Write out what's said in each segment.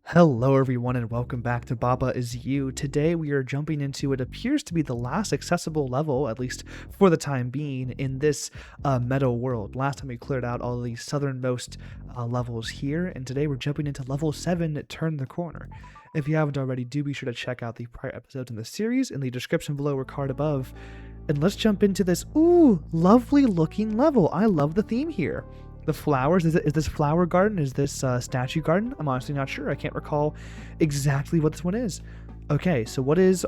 Hello everyone and welcome back to Baba Is You. Today we are jumping into what appears to be the last accessible level, at least for the time being, in this meadow world. Last time we cleared out all the southernmost levels here, and today we're jumping into level 7, Turn the Corner. If you haven't already, do be sure to check out the prior episodes in the series in the description below or card above. And let's jump into this, lovely looking level. I love the theme here. The flowers, is this flower garden? Is this statue garden? I'm honestly not sure. I can't recall exactly what this one is. Okay, so what is...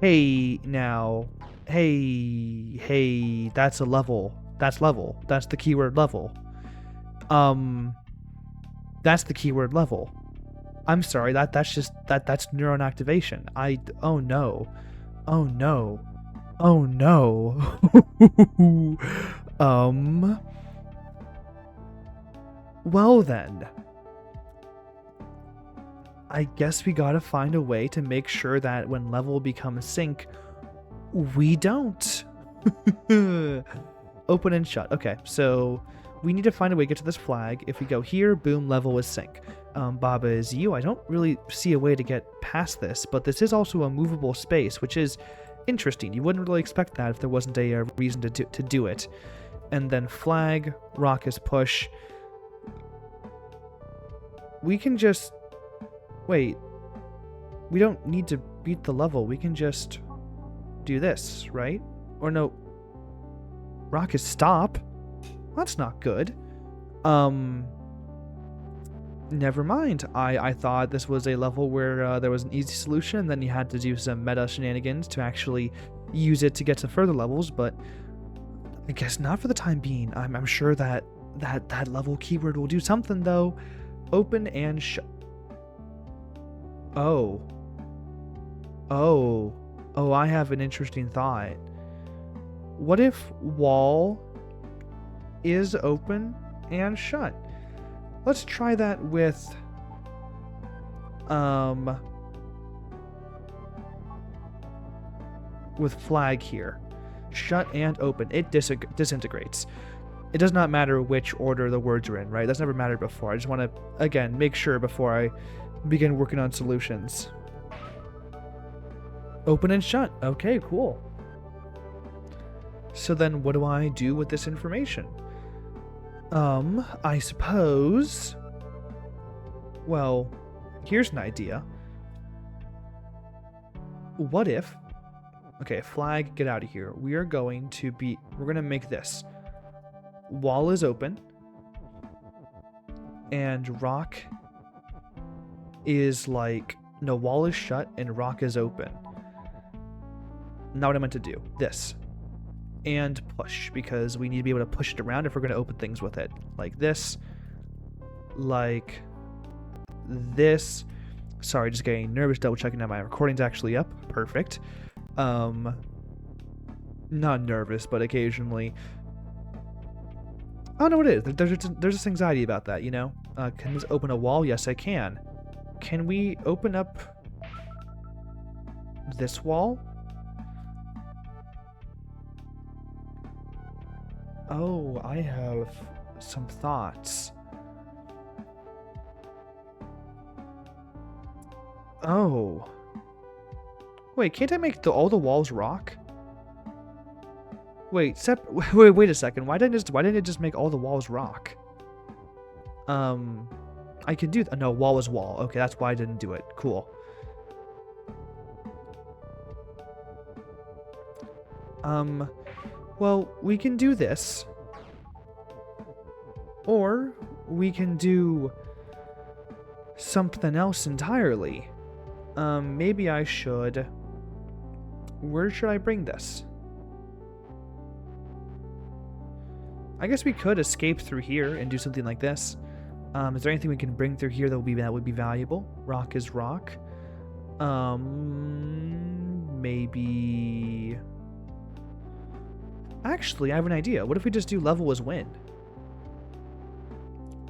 hey, now. Hey, that's a level. That's level. That's the keyword level. That's the keyword level. I'm sorry, that's neuron activation. Oh no. Oh no. Oh no. Well then, I guess we gotta find a way to make sure that when level becomes sync, we don't. Open and shut. Okay, so we need to find a way to get to this flag. If we go here, boom, level is sync. Baba Is You. I don't really see a way to get past this, but this is also a movable space, which is interesting. You wouldn't really expect that if there wasn't a reason to do it. And then flag, rock is push. We can just... wait. We don't need to beat the level. We can just do this, right? Or no. Rock is stop. That's not good. Never mind. I thought this was a level where there was an easy solution, and then you had to do some meta shenanigans to actually use it to get to further levels, but I guess not for the time being. I'm sure that level keyword will do something, though. Open and shut. Oh, I have an interesting thought. What if wall is open and shut? Let's try that with flag here. Shut and open. It disintegrates. It does not matter which order the words are in, right? That's never mattered before. I just want to, again, make sure before I begin working on solutions. Open and shut. Okay, cool. So then what do I do with this information? I suppose... well, here's an idea. What if... okay, flag, get out of here. We're going to make this. Wall is open. And rock is like... no, wall is shut and rock is open. Not what I meant to do. This. And push, because we need to be able to push it around if we're going to open things with it. Like this. Like this. Sorry, just getting nervous, double checking that my recording's actually up. Perfect. Not nervous, but occasionally. Oh no, it is. There's this anxiety about that, you know? Can this open a wall? Yes, I can. Can we open up this wall? Oh, I have some thoughts. Oh. Wait, can't I make all the walls rock? Wait, wait a second. Why didn't it just make all the walls rock? I could do no, wall is wall. Okay, that's why I didn't do it. Cool. Well, we can do this. Or we can do something else entirely. Maybe I should... where should I bring this? I guess we could escape through here and do something like this. Is there anything we can bring through here that would be valuable? Rock is rock. Maybe... actually, I have an idea. What if we just do level as win?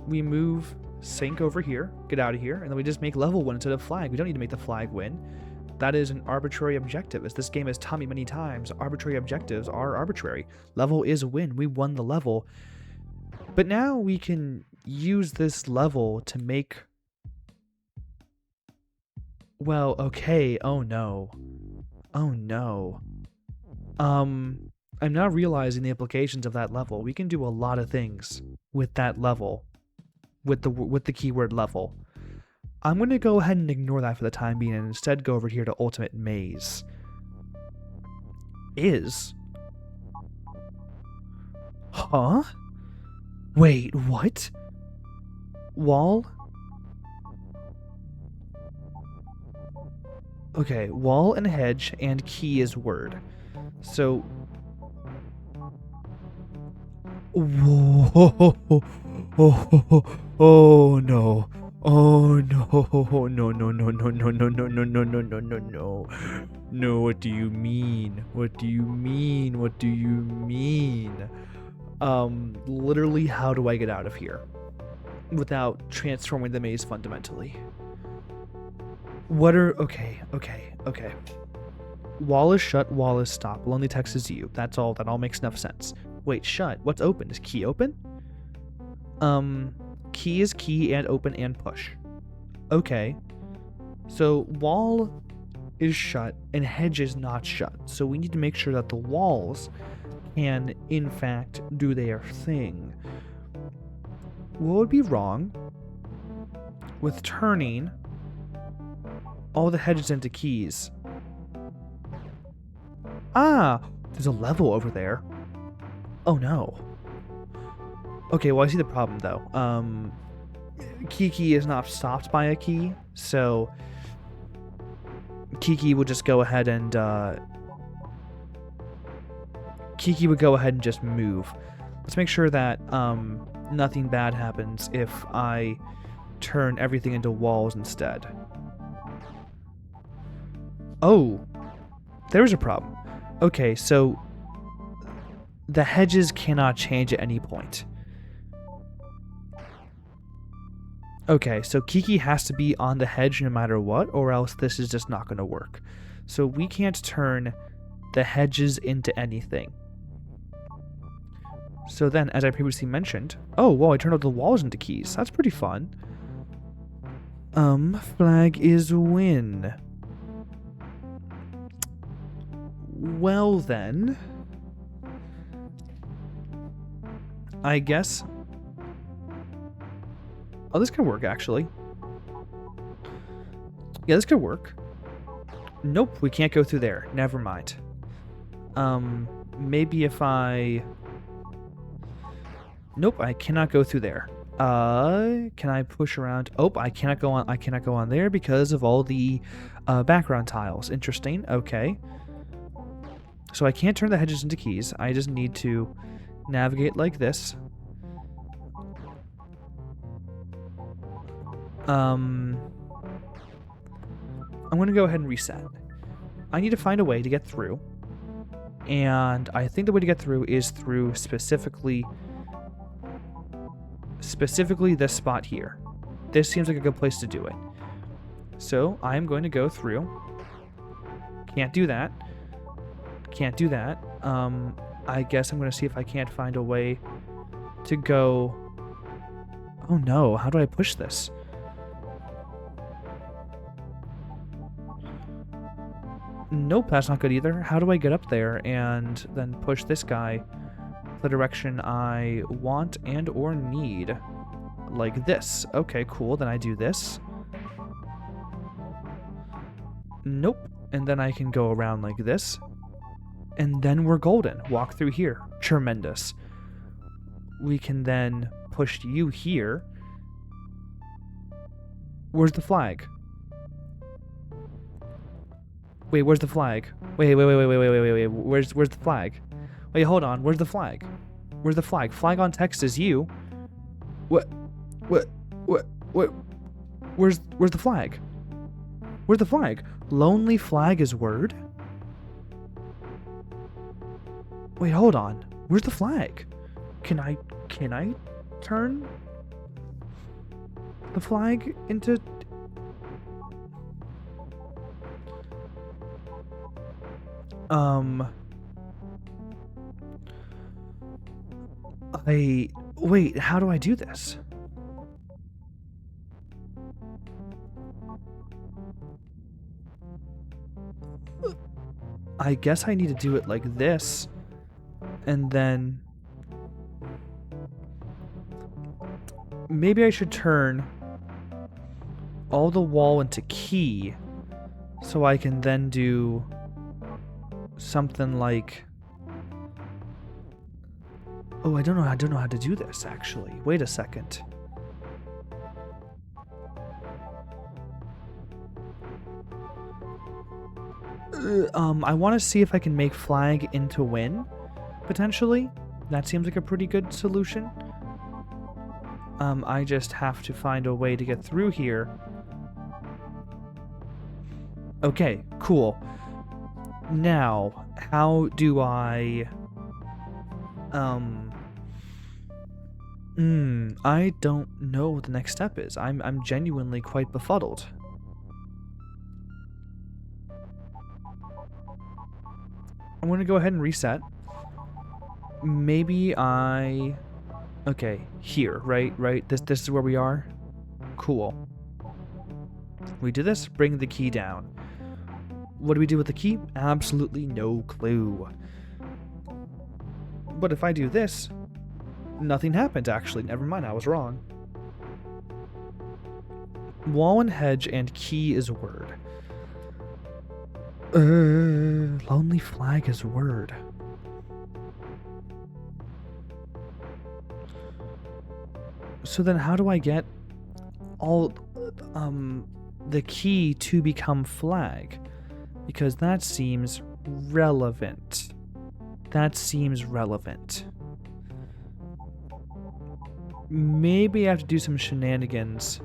We move sync over here, get out of here, and then we just make level win instead of flag. We don't need to make the flag win. That is an arbitrary objective. As this game has taught me many times, arbitrary objectives are arbitrary. Level is win. We won the level. But now we can use this level to make Well, okay. Oh no. Oh no. I'm now realizing the implications of that level. We can do a lot of things with that level, with the keyword level. I'm going to go ahead and ignore that for the time being and instead go over here to Ultimate Maze. Is. Huh? Wait, what? Wall? Okay, wall and hedge and key is word. So. Whoa. Oh no. Oh no. No, no, no, no, no, no, no, no, no, no, no, no, no, no. No, what do you mean? What do you mean? What do you mean? Literally, how do I get out of here without transforming the maze fundamentally? What are. Okay. Wall is shut, wall is stop. Lonely text is you. That all makes enough sense. Wait, shut. What's open? Is key open? Key is key and open and push. Okay. So wall is shut and hedge is not shut. So we need to make sure that the walls can, in fact, do their thing. What would be wrong with turning all the hedges into keys? Ah, there's a level over there. Oh no. Okay, well I see the problem though. Kiki is not stopped by a key, so Kiki would just go ahead and Kiki would go ahead and just move. Let's make sure that nothing bad happens if I turn everything into walls instead. Oh, there's a problem. Okay, so the hedges cannot change at any point. Okay, so Kiki has to be on the hedge no matter what, or else this is just not going to work. So we can't turn the hedges into anything. So then, as I previously mentioned, oh, well, I turned all the walls into keys. That's pretty fun. Flag is win. Well then, I guess. Oh, this could work actually. Yeah, this could work. Nope, we can't go through there. Never mind. Maybe if I. Nope, I cannot go through there. Can I push around? Oh, I cannot go on. I cannot go on there because of all the background tiles. Interesting. Okay. So I can't turn the hedges into keys. I just need to navigate like this. I'm going to go ahead and reset. I need to find a way to get through. And I think the way to get through is through specifically this spot here. This seems like a good place to do it. So I'm going to go through. Can't do that. Can't do that. I guess I'm going to see if I can't find a way to go. Oh no, how do I push this? Nope, that's not good either. How do I get up there and then push this guy the direction I want and or need? Like this. Okay, cool. Then I do this. Nope. And then I can go around like this. And then we're golden. Walk through here. Tremendous. We can then push you here. Where's the flag? Wait, where's the flag? Wait. Where's the flag? Wait, hold on. Where's the flag? Where's the flag? Flag on text is you. What? Where's the flag? Where's the flag? Lonely flag is word? Wait, hold on. Where's the flag? Can I turn the flag into... Wait, how do I do this? I guess I need to do it like this. And then maybe I should turn all the wall into key so I can then do something like... Oh, I don't know how to do this, actually. Wait a second. I want to see if I can make flag into win, potentially. That seems like a pretty good solution. I just have to find a way to get through here. Okay, cool. Now, how do I... I don't know what the next step is. I'm genuinely quite befuddled. I'm gonna go ahead and reset. Maybe I... Okay, here, right? This is where we are? Cool. We do this, bring the key down. What do we do with the key? Absolutely no clue. But if I do this, nothing happened, actually. Never mind, I was wrong. Wall and hedge and key is word. Lonely flag is word. So then how do I get all the key to become flag? Because that seems relevant. Maybe I have to do some shenanigans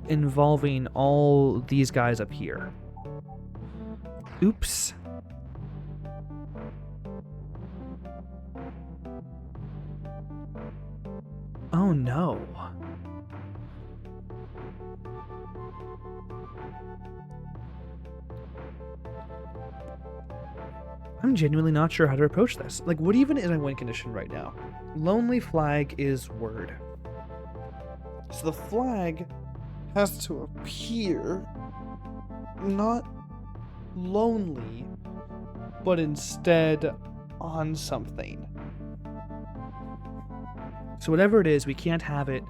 involving all these guys up here. Oops. Oh no. I'm genuinely not sure how to approach this. Like, what even is my win condition right now? Lonely flag is word. So the flag has to appear not lonely, but instead on something. So whatever it is, we can't have it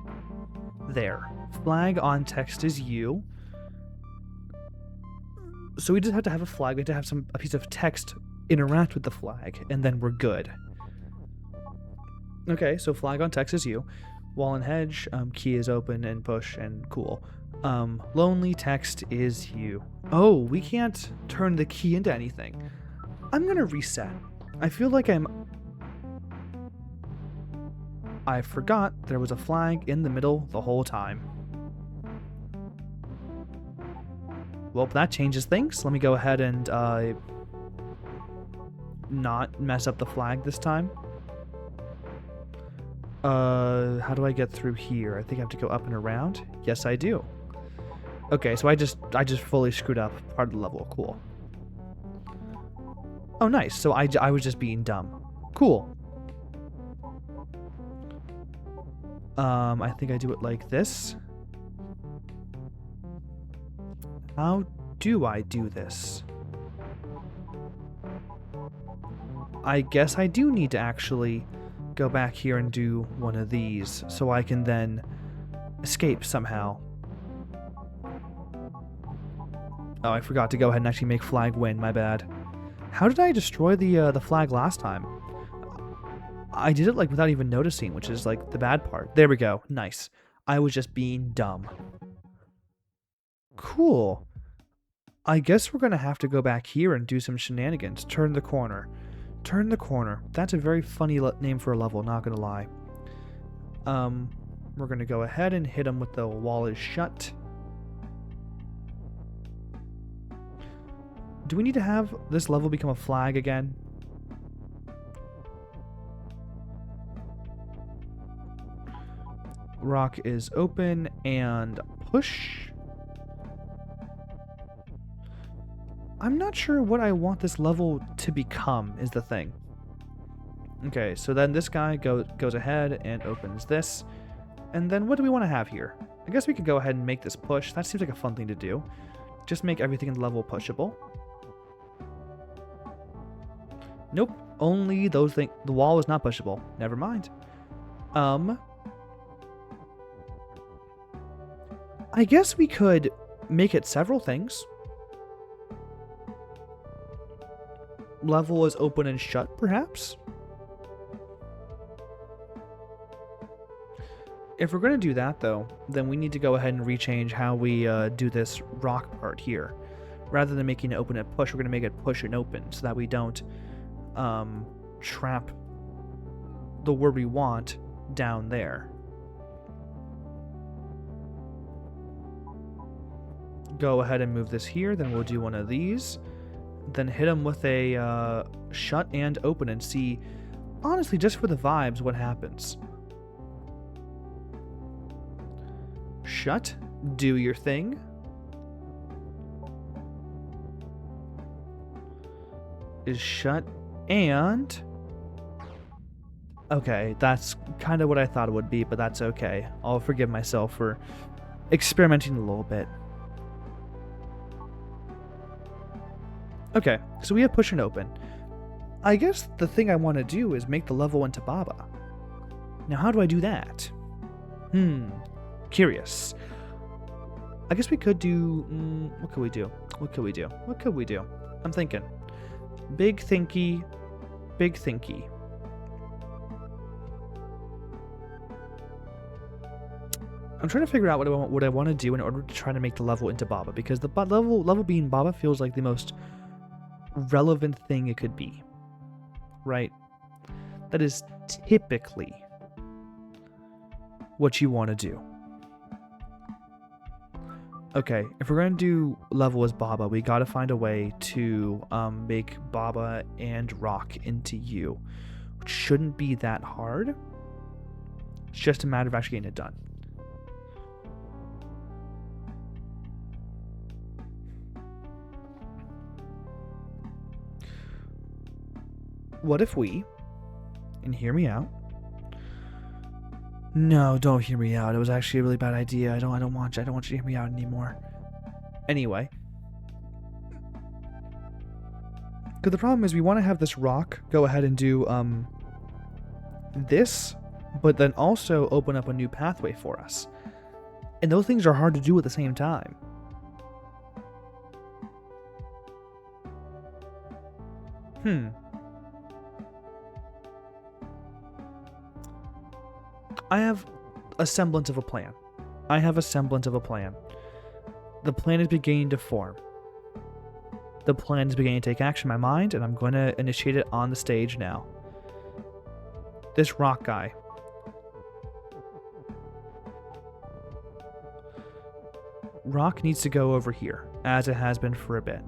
there. Flag on text is you. So we just have to have a flag. We have to have a piece of text interact with the flag, and then we're good. Okay, so flag on text is you. Wall and hedge, key is open and push and cool. Lonely text is you. Oh, we can't turn the key into anything. I'm gonna reset. I feel like I forgot there was a flag in the middle the whole time. Well, that changes things. Let me go ahead and not mess up the flag this time. How do I get through here? I think I have to go up and around. Yes, I do. Okay, so I just fully screwed up part of the level. Cool. Oh, nice. So I was just being dumb. Cool. I think I do it like this. How do I do this? I guess I do need to actually go back here and do one of these so I can then escape somehow. Oh, I forgot to go ahead and actually make flag win, my bad. How did I destroy the flag last time? I did it like without even noticing, which is like the bad part. There we go. Nice. I was just being dumb. Cool. I guess we're going to have to go back here and do some shenanigans. Turn the corner. Turn the corner. That's a very funny name for a level, not going to lie. We're going to go ahead and hit him with the wall is shut. Do we need to have this level become a flag again? Rock is open and push. I'm not sure what I want this level to become is the thing. Okay, so then this guy goes ahead and opens this. And then what do we want to have here? I guess we could go ahead and make this push. That seems like a fun thing to do. Just make everything in the level pushable. Nope. Only those things. The wall is not pushable. Never mind. I guess we could make it several things. Level is open and shut, perhaps? If we're going to do that, though, then we need to go ahead and rechange how we do this rock part here. Rather than making it open and push, we're going to make it push and open so that we don't trap the word we want down there. Go ahead and move this here, then we'll do one of these. Then hit them with a shut and open and see, honestly, just for the vibes, what happens. Shut, do your thing. Is shut and... Okay, that's kind of what I thought it would be, but that's okay. I'll forgive myself for experimenting a little bit. Okay, so we have push and open. I guess the thing I want to do is make the level into Baba. Now, how do I do that? Curious. I guess we could do... what could we do? What could we do? What could we do? I'm thinking. Big thinky. Big thinky. I'm trying to figure out what I want to do in order to try to make the level into Baba, because the level being Baba feels like the most relevant thing it could be, right? That is typically what you want to do. Okay, if we're going to do level as Baba, we got to find a way to make Baba and Rock into you, which shouldn't be that hard. It's just a matter of actually getting it done. What if we, and hear me out. No, don't hear me out. It was actually a really bad idea. I don't want you to hear me out anymore. Anyway. Because the problem is we want to have this rock go ahead and do this, but then also open up a new pathway for us. And those things are hard to do at the same time. I have a semblance of a plan. The plan is beginning to form. The plan is beginning to take action in my mind, and I'm going to initiate it on the stage now. This rock guy. Rock needs to go over here, as it has been for a bit.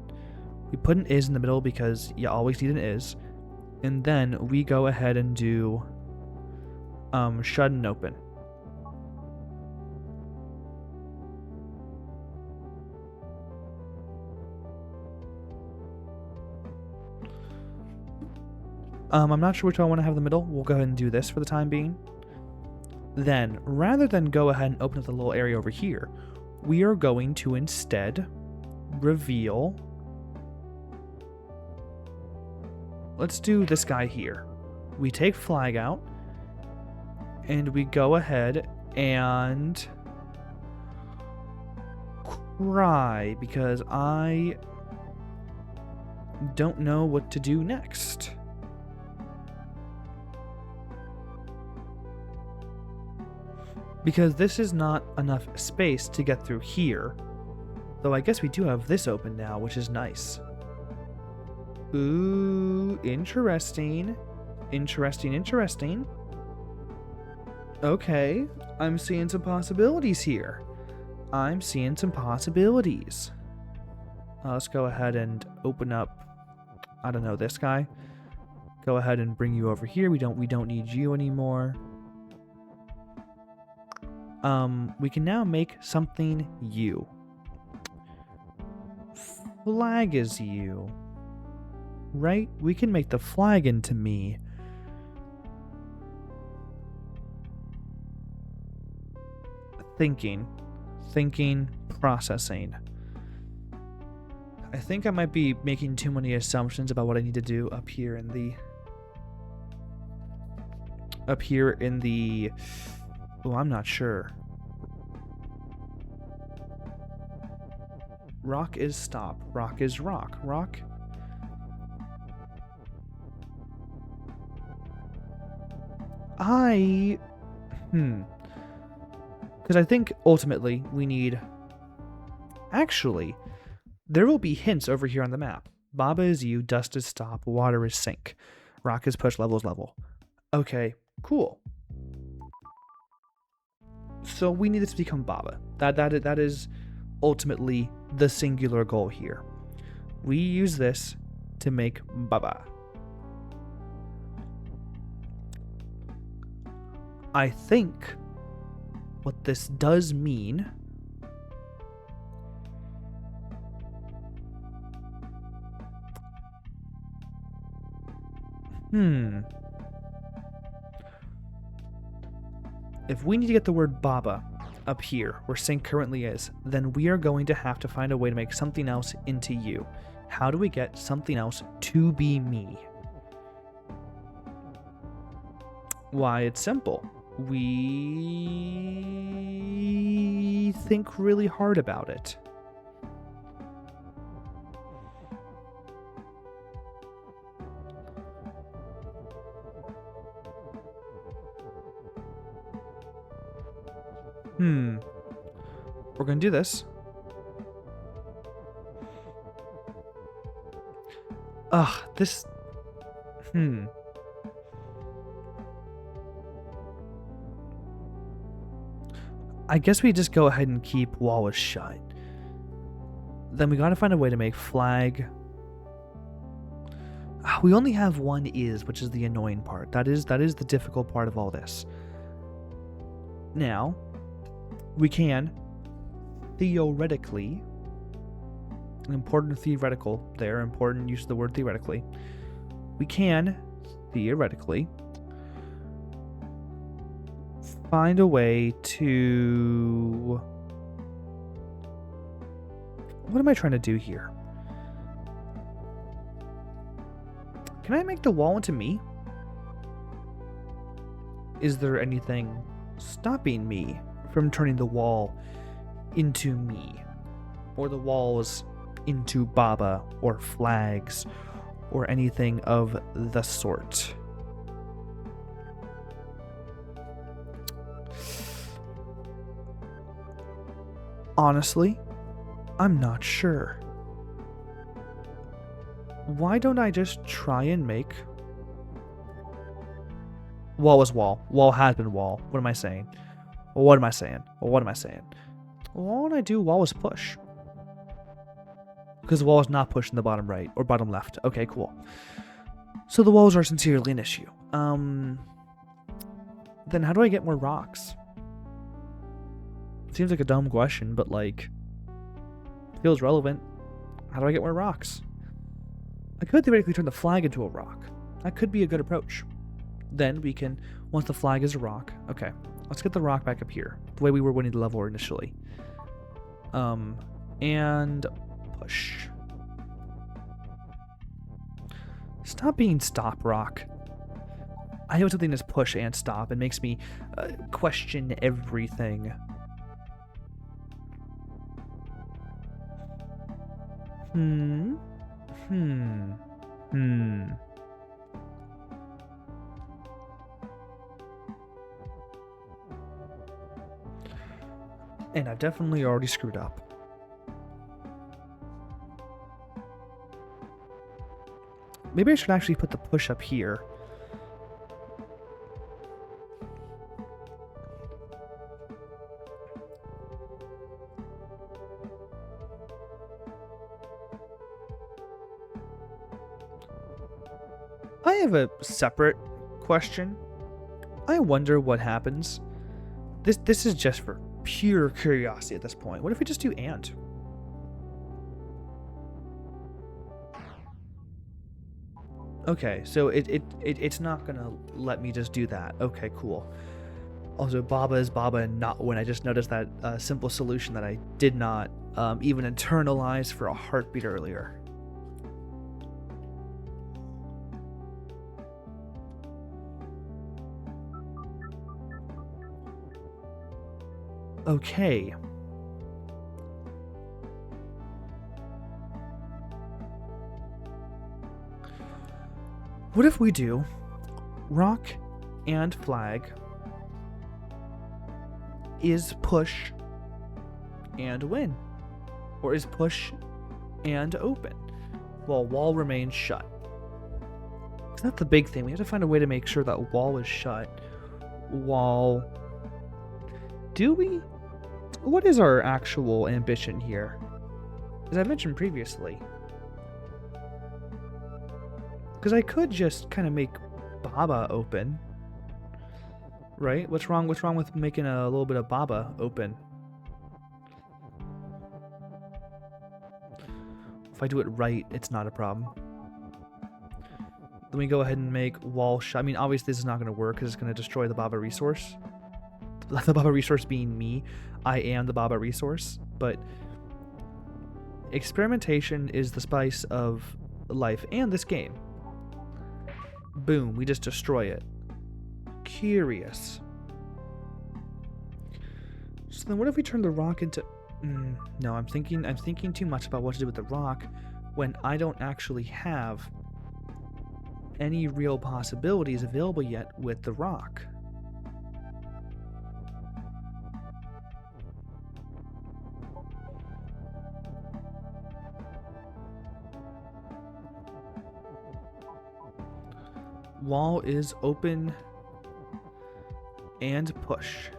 We put an is in the middle because you always need an is. And then we go ahead and do shut and open. I'm not sure which one I want to have in the middle. We'll go ahead and do this for the time being. Then, rather than go ahead and open up the little area over here, we are going to instead reveal... Let's do this guy here. We take flag out, and we go ahead and cry because I don't know what to do next. Because this is not enough space to get through here. Though I guess we do have this open now, which is nice. Ooh, interesting. Interesting. Okay, I'm seeing some possibilities here. Let's go ahead and open up, I don't know, this guy. Go ahead and bring you over here. We don't need you anymore. We can now make something you. Flag is you. Right? We can make the flag into me. Thinking. thinking, processing. I think I might be making too many assumptions about what I need to do up here in the oh, I'm not sure. Rock is stop. Rock is rock. Rock. Because I think ultimately we need... Actually, there will be hints over here on the map. Baba is you, dust is stop, water is sink, rock is push, level is level. Okay, cool. So we need this to become Baba. That is ultimately the singular goal here. We use this to make Baba. I think what this does mean if we need to get the word Baba up here, where Sync currently is, then we are going to have to find a way to make something else into you. How do we get something else to be me? Why, it's simple. We think really hard about it. We're gonna do this. This... I guess we just go ahead and keep wall is shut. Then we gotta find a way to make flag. We only have one is, which is the annoying part. That is the difficult part of all this. Now, we can theoretically, an important theoretical there, important use of the word theoretically. We can theoretically find a way to... What am I trying to do here? Can I make the wall into me? Is there anything stopping me from turning the wall into me? Or the walls into Baba or flags or anything of the sort? Honestly, I'm not sure. Why don't I just try and make... Wall is wall. Wall has been wall. What am I saying? What am I saying? What am I saying? Why don't I do wall is push? Because the wall is not pushed in the bottom right or bottom left. Okay, cool. So the walls are sincerely an issue. Then how do I get more rocks? Seems like a dumb question, but like, feels relevant. How do I get more rocks? I could theoretically turn the flag into a rock. That could be a good approach. Then we can, once the flag is a rock, okay, let's get the rock back up here, the way we were winning the level initially. And push. Stop being stop rock. I know something is push and stop. It makes me question everything. And I've definitely already screwed up. Maybe I should actually put the push up here. I have a separate question. I wonder what happens. This is just for pure curiosity at this point. What if we just do and? Okay, so it's not gonna let me just do that. Okay, cool. Also, Baba is Baba and not Win. I just noticed that simple solution that I did not even internalize for a heartbeat earlier. Okay. What if we do rock and flag is push and win? Or is push and open while wall remains shut? Because that's the big thing. We have to find a way to make sure that wall is shut while... Do we? What is our actual ambition here? As I mentioned previously. Because I could just kind of make Baba open. Right? What's wrong with making a little bit of Baba open? If I do it right, it's not a problem. Then we go ahead and make wall shut. I mean, obviously this is not going to work because it's going to destroy the Baba resource. The Baba resource being me. I am the Baba resource. But experimentation is the spice of life and this game. Boom, we just destroy it. Curious. So then what if we turn the rock into... no, I'm thinking too much about what to do with the rock when I don't actually have any real possibilities available yet with the rock. Wall is open and push.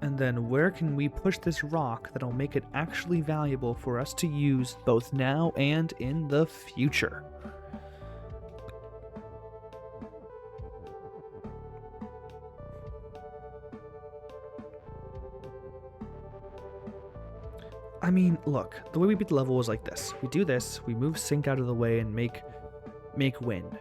And then where can we push this rock that'll make it actually valuable for us to use both now and in the future? I mean, look, the way we beat the level is like this. We do this, we move sync out of the way and make wind.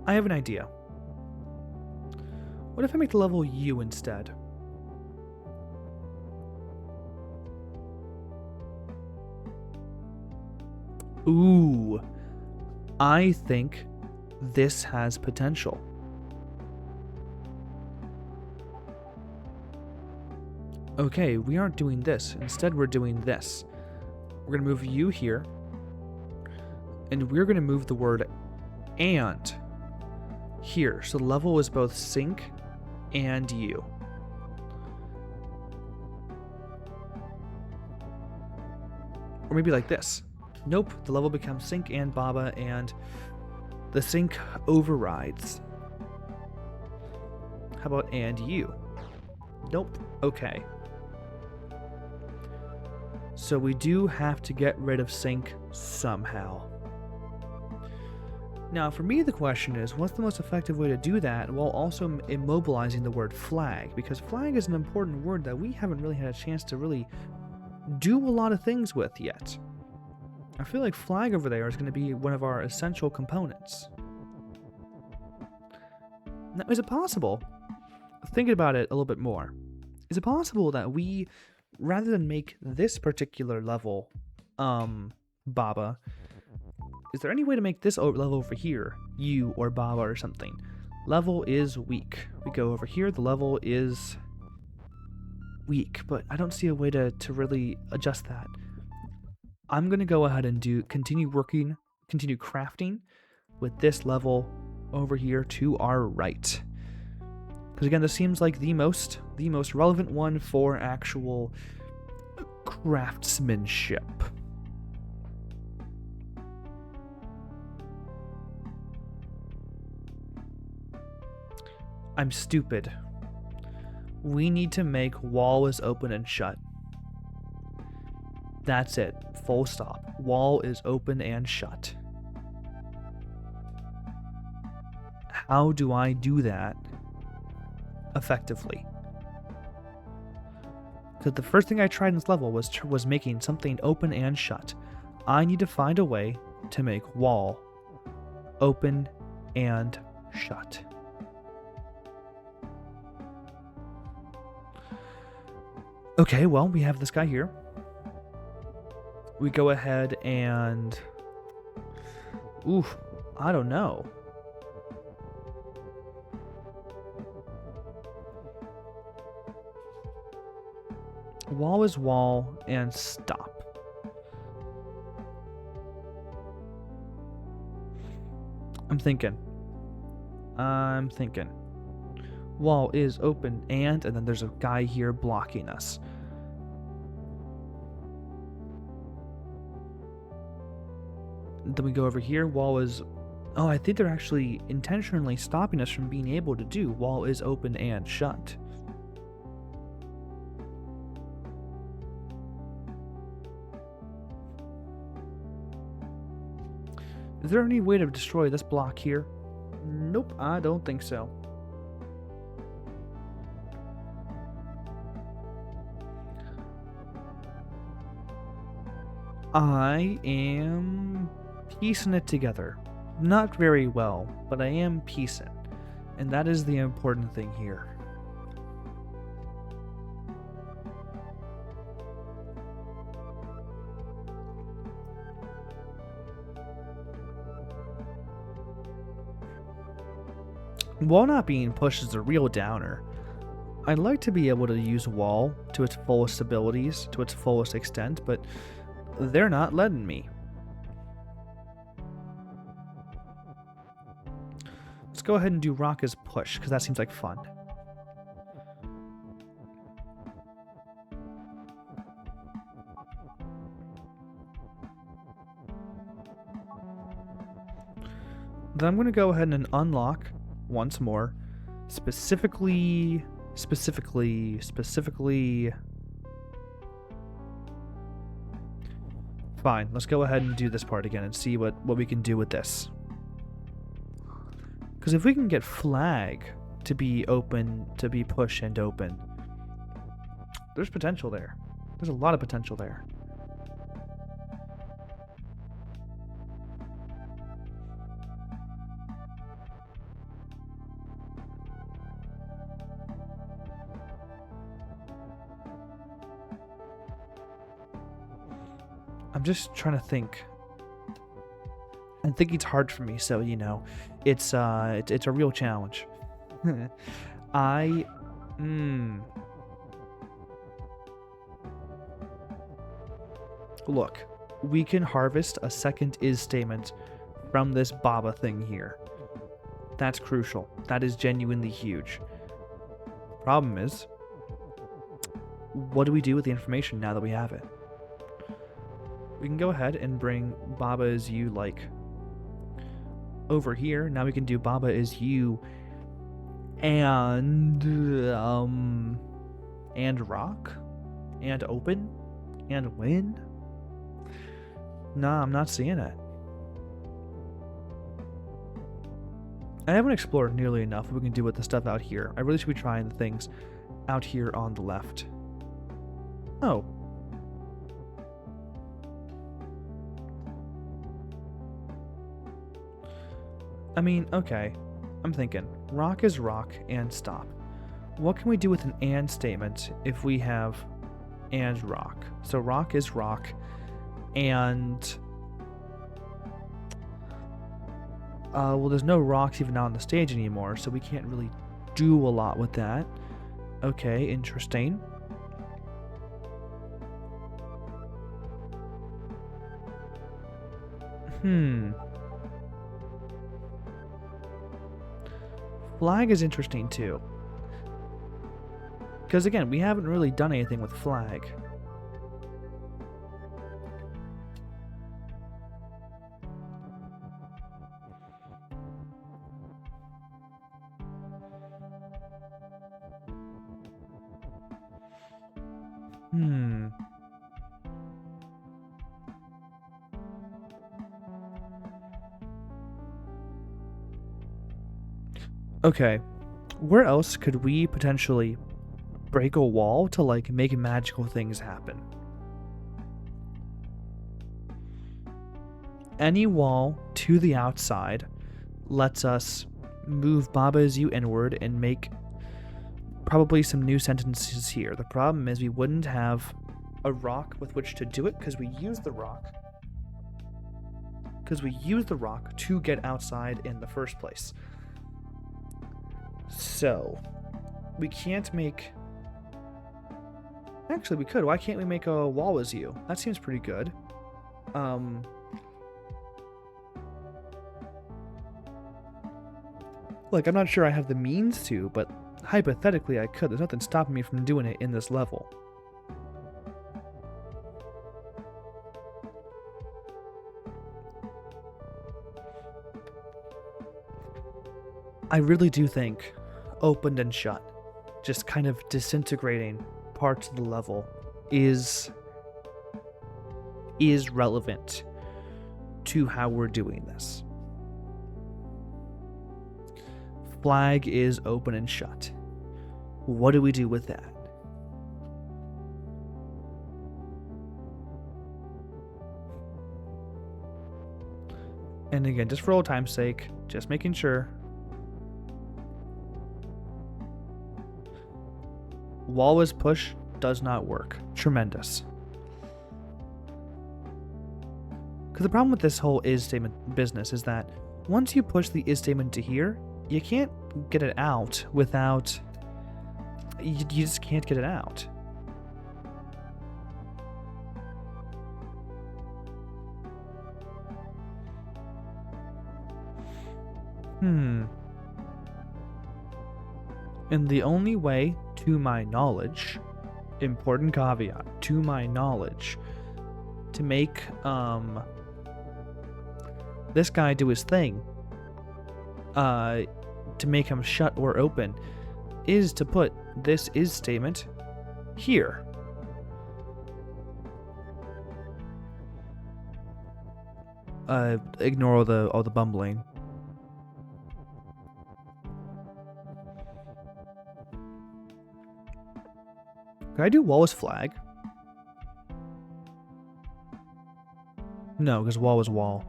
I have an idea. What if I make the level U instead? Ooh. I think this has potential. Okay, we aren't doing this. Instead, we're doing this. We're going to move U here. And we're going to move the word and here. So the level is both sync and U. Or maybe like this. Nope, the level becomes sync and Baba, and the sync overrides. How about and U? Nope. Okay. So we do have to get rid of sync somehow. Now, for me, the question is, what's the most effective way to do that while also immobilizing the word flag? Because flag is an important word that we haven't really had a chance to really do a lot of things with yet. I feel like flag over there is going to be one of our essential components. Now, is it possible, thinking about it a little bit more, is it possible that we, rather than make this particular level, Baba, is there any way to make this level over here, U or Baba or something? Level is weak. We go over here, the level is weak, but I don't see a way to really adjust that. I'm going to go ahead and continue crafting with this level over here to our right. Because again, this seems like the most relevant one for actual craftsmanship. I'm stupid. We need to make wall is open and shut. That's it. Full stop. Wall is open and shut. How do I do that effectively? that the first thing I tried in this level was making something open and shut. I need to find a way to make wall open and shut. Okay, well, we have this guy here. We go ahead and... Oof, I don't know. Wall is wall and stop. I'm thinking. Wall is open and then there's a guy here blocking us. Then we go over here. Wall is... Oh, I think they're actually intentionally stopping us from being able to do wall is open and shut. Is there any way to destroy this block here? Nope, I don't think so. I am piecing it together. Not very well, but I am piecing. And that is the important thing here. Wall not being pushed is a real downer. I'd like to be able to use wall to its fullest abilities, to its fullest extent, but they're not letting me. Let's go ahead and do rock as push, because that seems like fun. Then I'm going to go ahead and unlock once more, specifically. Fine, let's go ahead and do this part again and see what we can do with this. Because if we can get flag to be open, to be push and open, there's potential there. There's a lot of potential there. I'm just trying to think. I think it's hard for me, so you know, it's a real challenge. Look, we can harvest a second is statement from this Baba thing here. That's crucial. That is genuinely huge. Problem is, what do we do with the information now that we have it? We can go ahead and bring Baba is you like over here. Now we can do Baba is you and rock and open and win. Nah, I'm not seeing it. I haven't explored nearly enough what we can do with the stuff out here. I really should be trying the things out here on the left. Oh. I mean, okay. I'm thinking, rock is rock and stop. What can we do with an and statement if we have and rock? So rock is rock and... well, there's no rocks even on the stage anymore, so we can't really do a lot with that. Okay, interesting. Flag is interesting too. Because again, we haven't really done anything with flag. Okay, where else could we potentially break a wall to like make magical things happen. Any wall to the outside lets us move Baba Is You inward and make probably some new sentences here. The problem is we wouldn't have a rock with which to do it because we use the rock. To get outside in the first place. So, we can't make... Actually, we could. Why can't we make a wall as you? That seems pretty good. Look, I'm not sure I have the means to, but hypothetically I could. There's nothing stopping me from doing it in this level. I really do think opened and shut, just kind of disintegrating parts of the level, is relevant to how we're doing this. Flag is open and shut. What do we do with that? And again, just for old time's sake, just making sure. Wall is push does not work. Tremendous. Because the problem with this whole is statement business is that once you push the is statement to here, you can't get it out without... You just can't get it out. And the only way, to my knowledge, important caveat, to my knowledge, to make this guy do his thing, to make him shut or open, is to put this is statement here. Ignore all the bumbling. Can I do wall as flag? No, because wall is wall.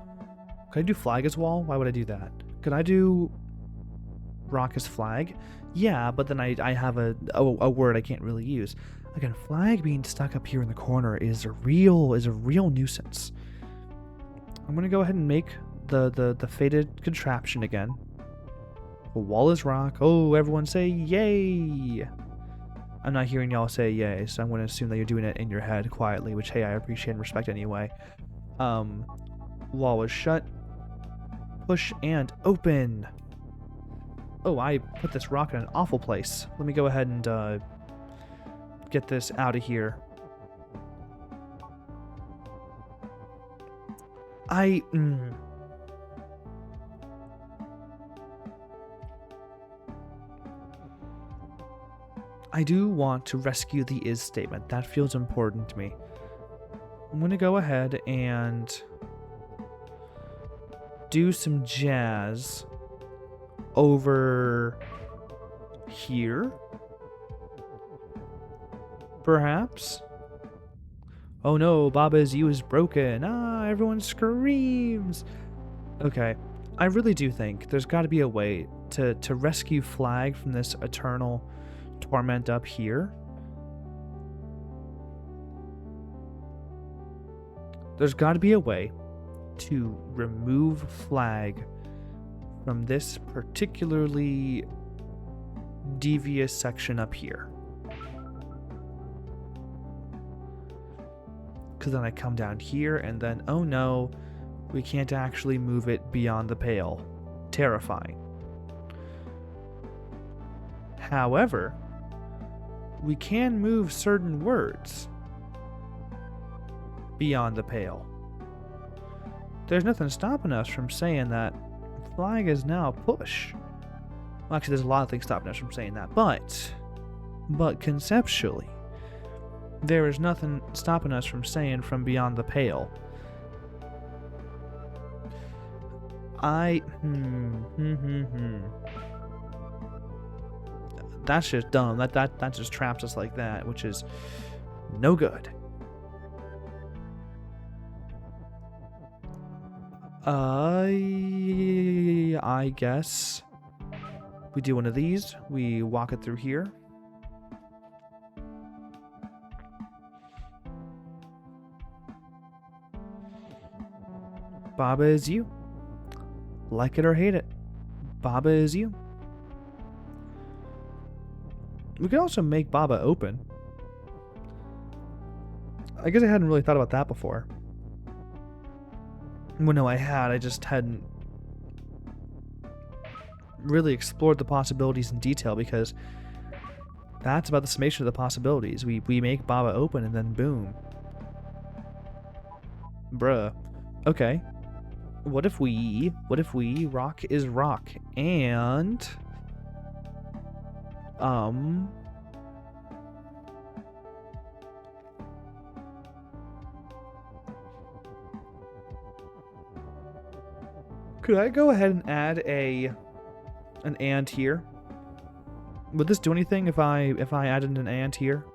Can I do flag as wall? Why would I do that? Could I do rock as flag? Yeah, but then I have a word I can't really use. Again, flag being stuck up here in the corner is a real nuisance. I'm gonna go ahead and make the faded contraption again. The wall is rock. Oh, everyone say yay! I'm not hearing y'all say yay, so I'm going to assume that you're doing it in your head quietly, which, hey, I appreciate and respect anyway. Wall is shut. Push and open. Oh, I put this rock in an awful place. Let me go ahead and get this out of here. I do want to rescue the is statement. That feels important to me. I'm going to go ahead and do some jazz over here. Perhaps. Oh no, Baba Is You is broken. Ah, everyone screams. Okay, I really do think there's got to be a way to rescue Flag from this eternal torment up here. There's got to be a way to remove Flag from this particularly devious section up here. Because then I come down here and then, oh no, we can't actually move it beyond the pale. Terrifying. However, we can move certain words beyond the pale. There's nothing stopping us from saying that Flag is now push. Well, actually, there's a lot of things stopping us from saying that, but conceptually, there is nothing stopping us from saying from beyond the pale. That's just dumb. That just traps us like that, which is no good. I guess we do one of these. We walk it through here. Baba is you. Like it or hate it, Baba is you. We could also make Baba open. I guess I hadn't really thought about that before. Well, no, I had. I just hadn't really explored the possibilities in detail, because that's about the summation of the possibilities. We make Baba open and then boom. Bruh. Okay. What if we rock is rock and could I go ahead and add an and here? Would this do anything if I added an and here?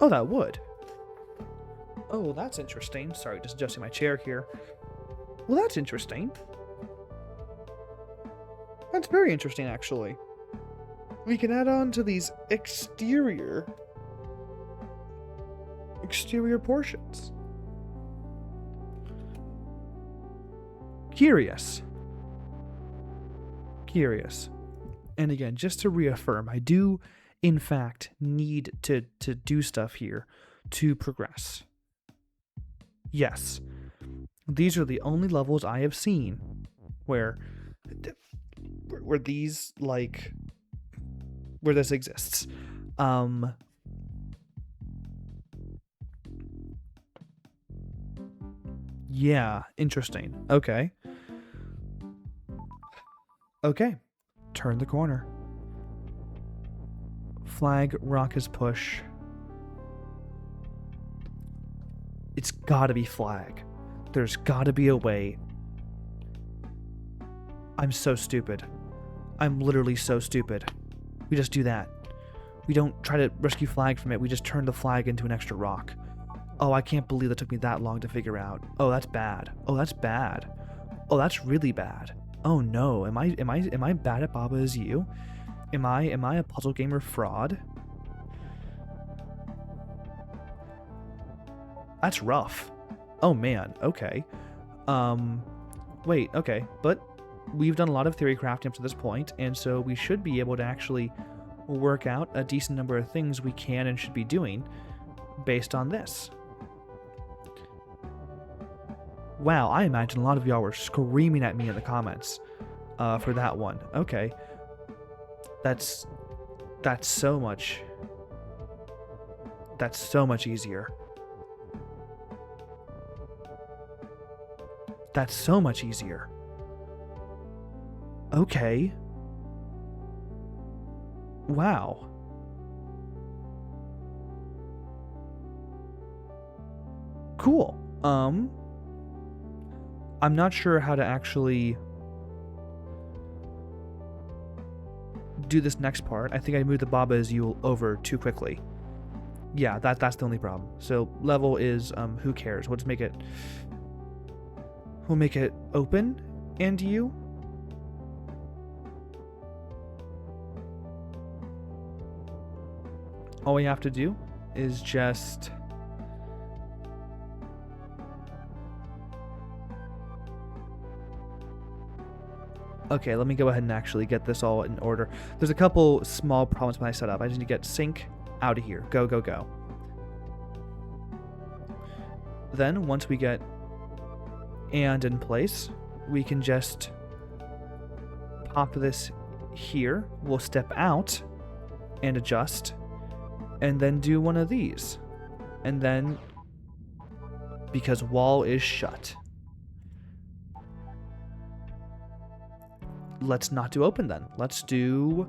Oh, that would. Oh, that's interesting. Sorry, just adjusting my chair here. Well, that's interesting. That's very interesting, actually. We can add on to these exterior portions. Curious. And again, just to reaffirm, I do, in fact, need to do stuff here to progress. Yes, these are the only levels I have seen where these, like, where this exists. Yeah, interesting. Okay. Turn the corner. Flag, rock is push. It's gotta be flag. There's gotta be a way. I'm so stupid. I'm literally so stupid. We just do that. We don't try to rescue flag from it. We just turn the flag into an extra rock. Oh, I can't believe that took me that long to figure out. Oh, that's bad. Oh, that's bad. Oh, that's really bad. Oh no, am I bad at Baba Is You? Am I a puzzle gamer fraud? That's rough. Oh man, okay. Wait, okay, but we've done a lot of theory crafting up to this point, and so we should be able to actually work out a decent number of things we can and should be doing based on this. Wow, I imagine a lot of y'all were screaming at me in the comments for that one. Okay. That's so much easier. That's so much easier. Okay. Wow. Cool. I'm not sure how to actually do this next part. I think I moved the Baba Is You over too quickly. Yeah, that's the only problem. So level is who cares? We'll make it open and you. All we have to do is just okay, let me go ahead and actually get this all in order. There's a couple small problems when I set up. I just need to get sync out of here. Go, go, go. Then, once we get and in place, we can just pop this here. We'll step out and adjust, and then do one of these. And then, because wall is shut, let's not do open then. Let's do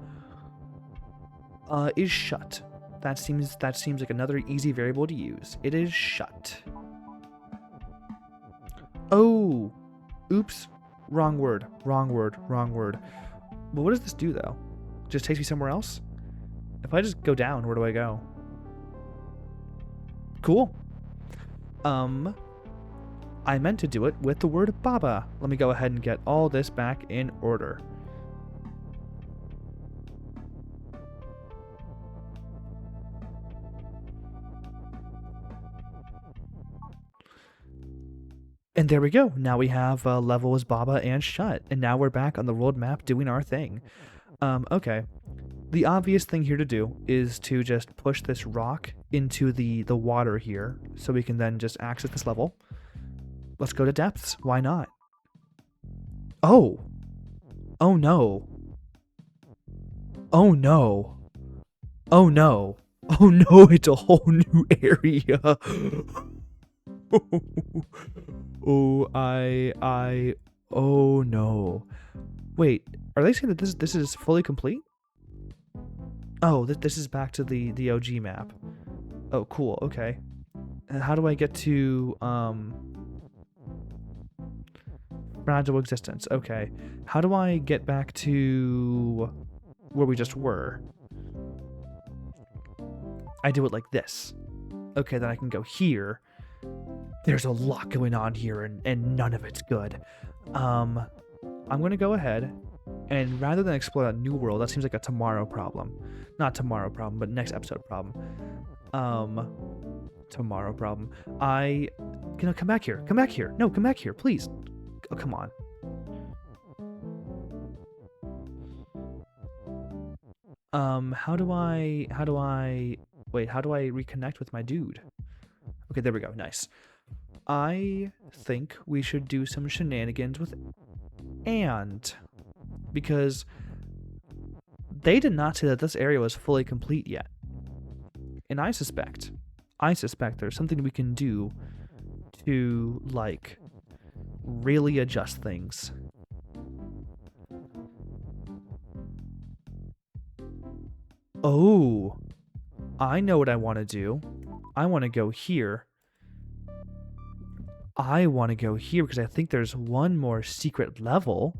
is shut. That seems like another easy variable to use. It is shut. Oh, oops, wrong word. Well, what does this do, though? Just takes me somewhere else? If I just go down, where do I go? Cool. I meant to do it with the word Baba. Let me go ahead and get all this back in order. And there we go. Now we have level as Baba and Shut. And now we're back on the world map doing our thing. Okay. The obvious thing here to do is to just push this rock into the water here, so we can then just access this level. Let's go to depths. Why not? Oh! Oh no. Oh no. Oh no. Oh no, it's a whole new area. Oh no. Wait, are they saying that this is fully complete? Oh, this is back to the OG map. Oh, cool. Okay. And how do I get to fragile existence? Okay. How do I get back to where we just were? I do it like this. Okay, then I can go here. There's a lot going on here, and none of it's good. I'm gonna go ahead, and rather than explore that new world, that seems like a tomorrow problem. Not tomorrow problem, but next episode problem. Tomorrow problem. Come back here. Come back here. No, come back here, please. Oh, come on. How do I reconnect with my dude? Okay, there we go. Nice. I think we should do some shenanigans with Ant, because they did not say that this area was fully complete yet. And I suspect there's something we can do to, like, really adjust things. Oh, I know what I want to do. I want to go here. I want to go here because I think there's one more secret level.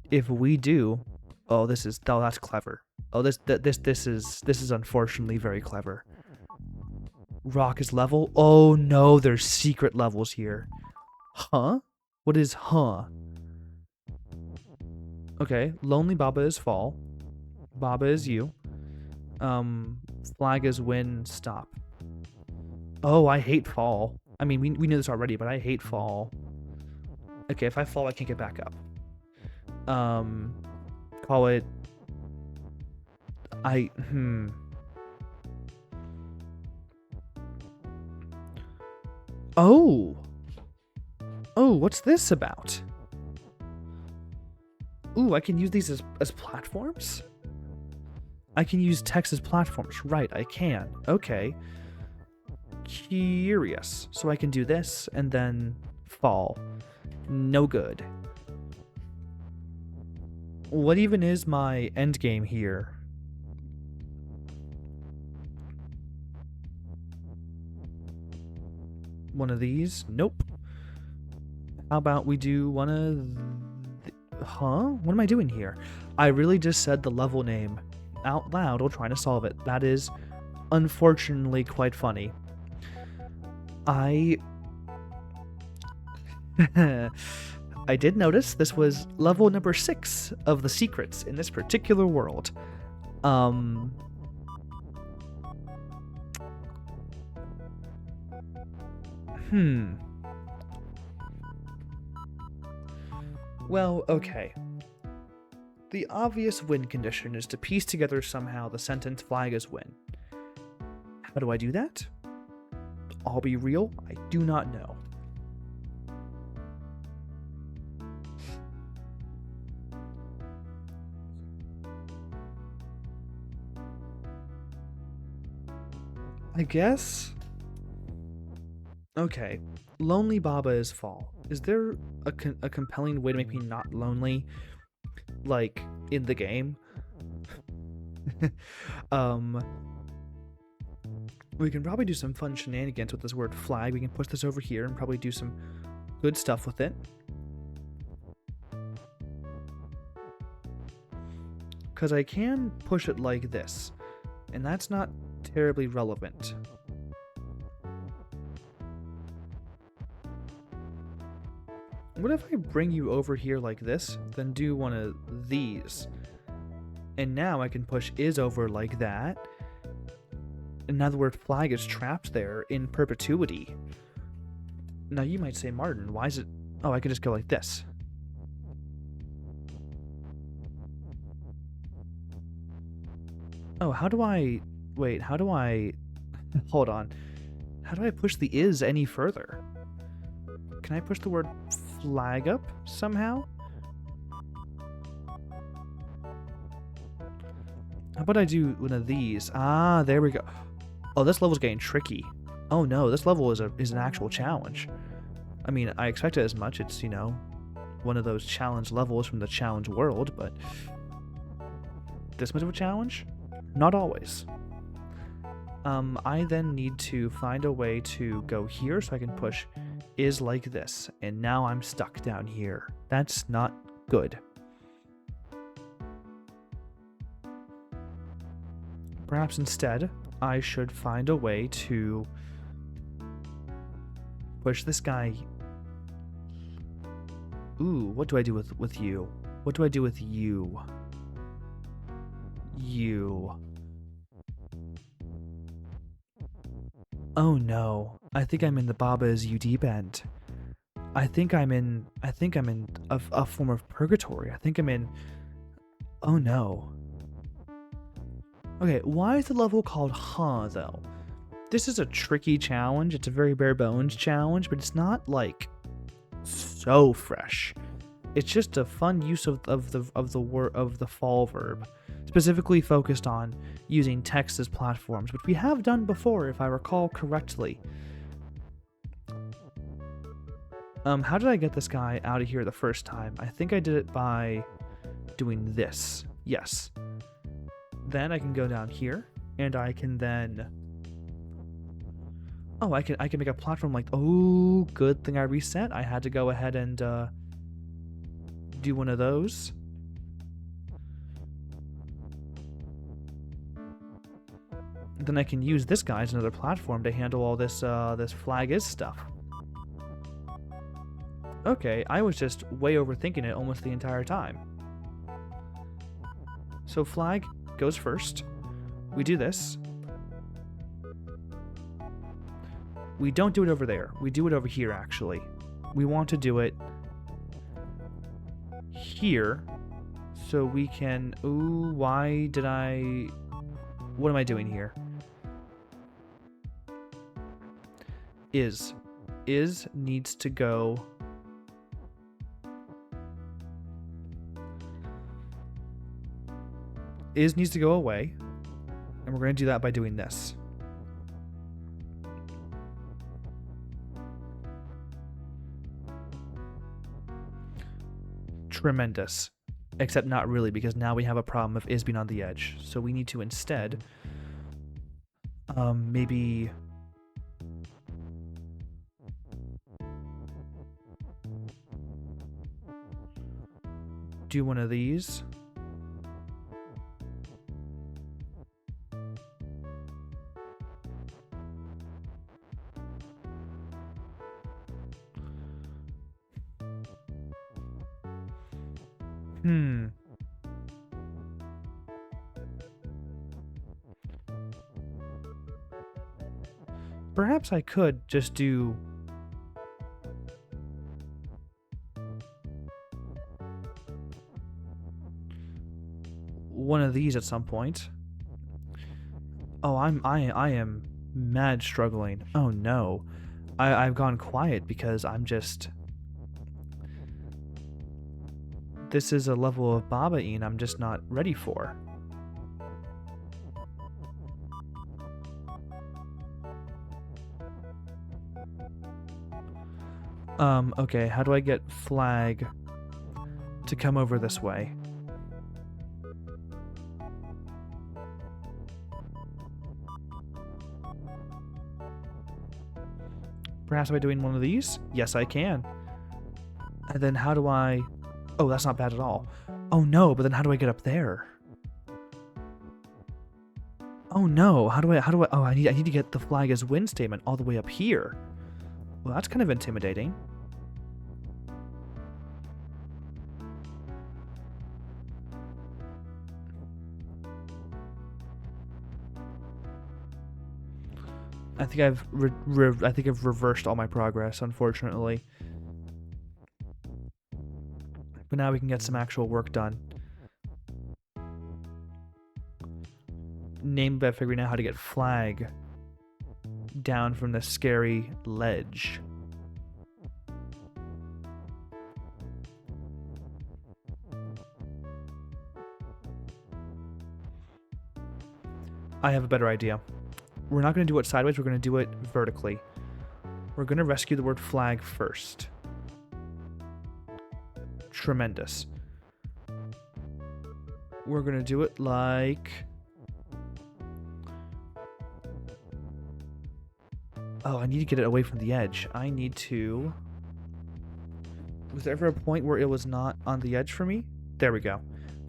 If we do, that's clever. Oh, this is unfortunately very clever. Rock is level. Oh no, there's secret levels here. Huh? What is huh? Okay, Lonely Baba is fall. Baba is you. Flag is win, stop. Oh, I hate fall. I mean, we knew this already, but I hate fall. Okay, if I fall, I can't get back up. Call it... Oh! Oh, what's this about? Ooh, I can use these as platforms? I can use text as platforms. Right, I can. Okay. Curious. So I can do this and then fall. No good. What even is my end game here? One of these? Nope. How about we do one of... Huh? What am I doing here? I really just said the level name out loud while trying to solve it. That is unfortunately quite funny. I did notice this was level number 6 of the secrets in this particular world. Well, okay. The obvious win condition is to piece together somehow the sentence flag is win. How do I do that? I'll be real, I do not know. I guess? Okay, Lonely Baba is fall. Is there a compelling way to make me not lonely, like, in the game? We can probably do some fun shenanigans with this word flag. We can push this over here and probably do some good stuff with it. because I can push it like this, and that's not terribly relevant. What if I bring you over here like this, then do one of these? And now I can push is over like that. And now the word flag is trapped there in perpetuity. Now you might say, Martin, why is it... Oh, I can just go like this. Oh, how do I... Wait, how do I... Hold on. How do I push the is any further? Can I push the word flag up somehow? How about I do one of these? Ah, there we go. Oh, this level's getting tricky. Oh no, this level is an actual challenge. I mean, I expected as much. It's, you know, one of those challenge levels from the challenge world, but this much of a challenge? Not always. I then need to find a way to go here so I can push is like this, and now I'm stuck down here. That's not good. Perhaps instead, I should find a way to push this guy. Ooh, what do I do with you? What do I do with you? You. Oh no, I think I'm in the Baba is you deep end. I think I'm in a form of purgatory. I think I'm in... Oh no. Okay, why is the level called Huh, though? This is a tricky challenge. It's a very bare bones challenge, but it's not, like, so fresh. It's just a fun use of the fall verb, specifically focused on using text as platforms, which we have done before, if I recall correctly. How did I get this guy out of here the first time? I think I did it by doing this. Yes. Then I can go down here, and I can then... Oh, I can make a platform like... Oh, good thing I reset. I had to go ahead and do one of those. Then I can use this guy as another platform to handle all this this flag is stuff. Okay, I was just way overthinking it almost the entire time. So flag goes first. We do this. We don't do it over there. We do it over here, actually. We want to do it here so we can... Ooh, why did I... What am I doing here? Is needs to go... Is needs to go away, and we're going to do that by doing this. Tremendous. Except not really, because now we have a problem of is being on the edge. So we need to instead maybe do one of these. Perhaps I could just do... one of these at some point. Oh, I am mad struggling. Oh no. I've gone quiet because I'm just... This is a level of Baba-ing I'm just not ready for. Okay, how do I get flag to come over this way? Perhaps by doing one of these? Yes, I can. And then how do I... Oh, that's not bad at all. Oh no, but then how do I get up there? Oh no, how do I, oh, I need to get the flag as win statement all the way up here. Well, that's kind of intimidating. I think I've reversed all my progress, unfortunately. But now we can get some actual work done. Name by figuring out how to get flag down from the scary ledge. I have a better idea. We're not going to do it sideways, we're going to do it vertically. We're going to rescue the word flag first. Tremendous. We're going to do it like... Oh, I need to get it away from the edge. I need to... Was there ever a point where it was not on the edge for me? There we go.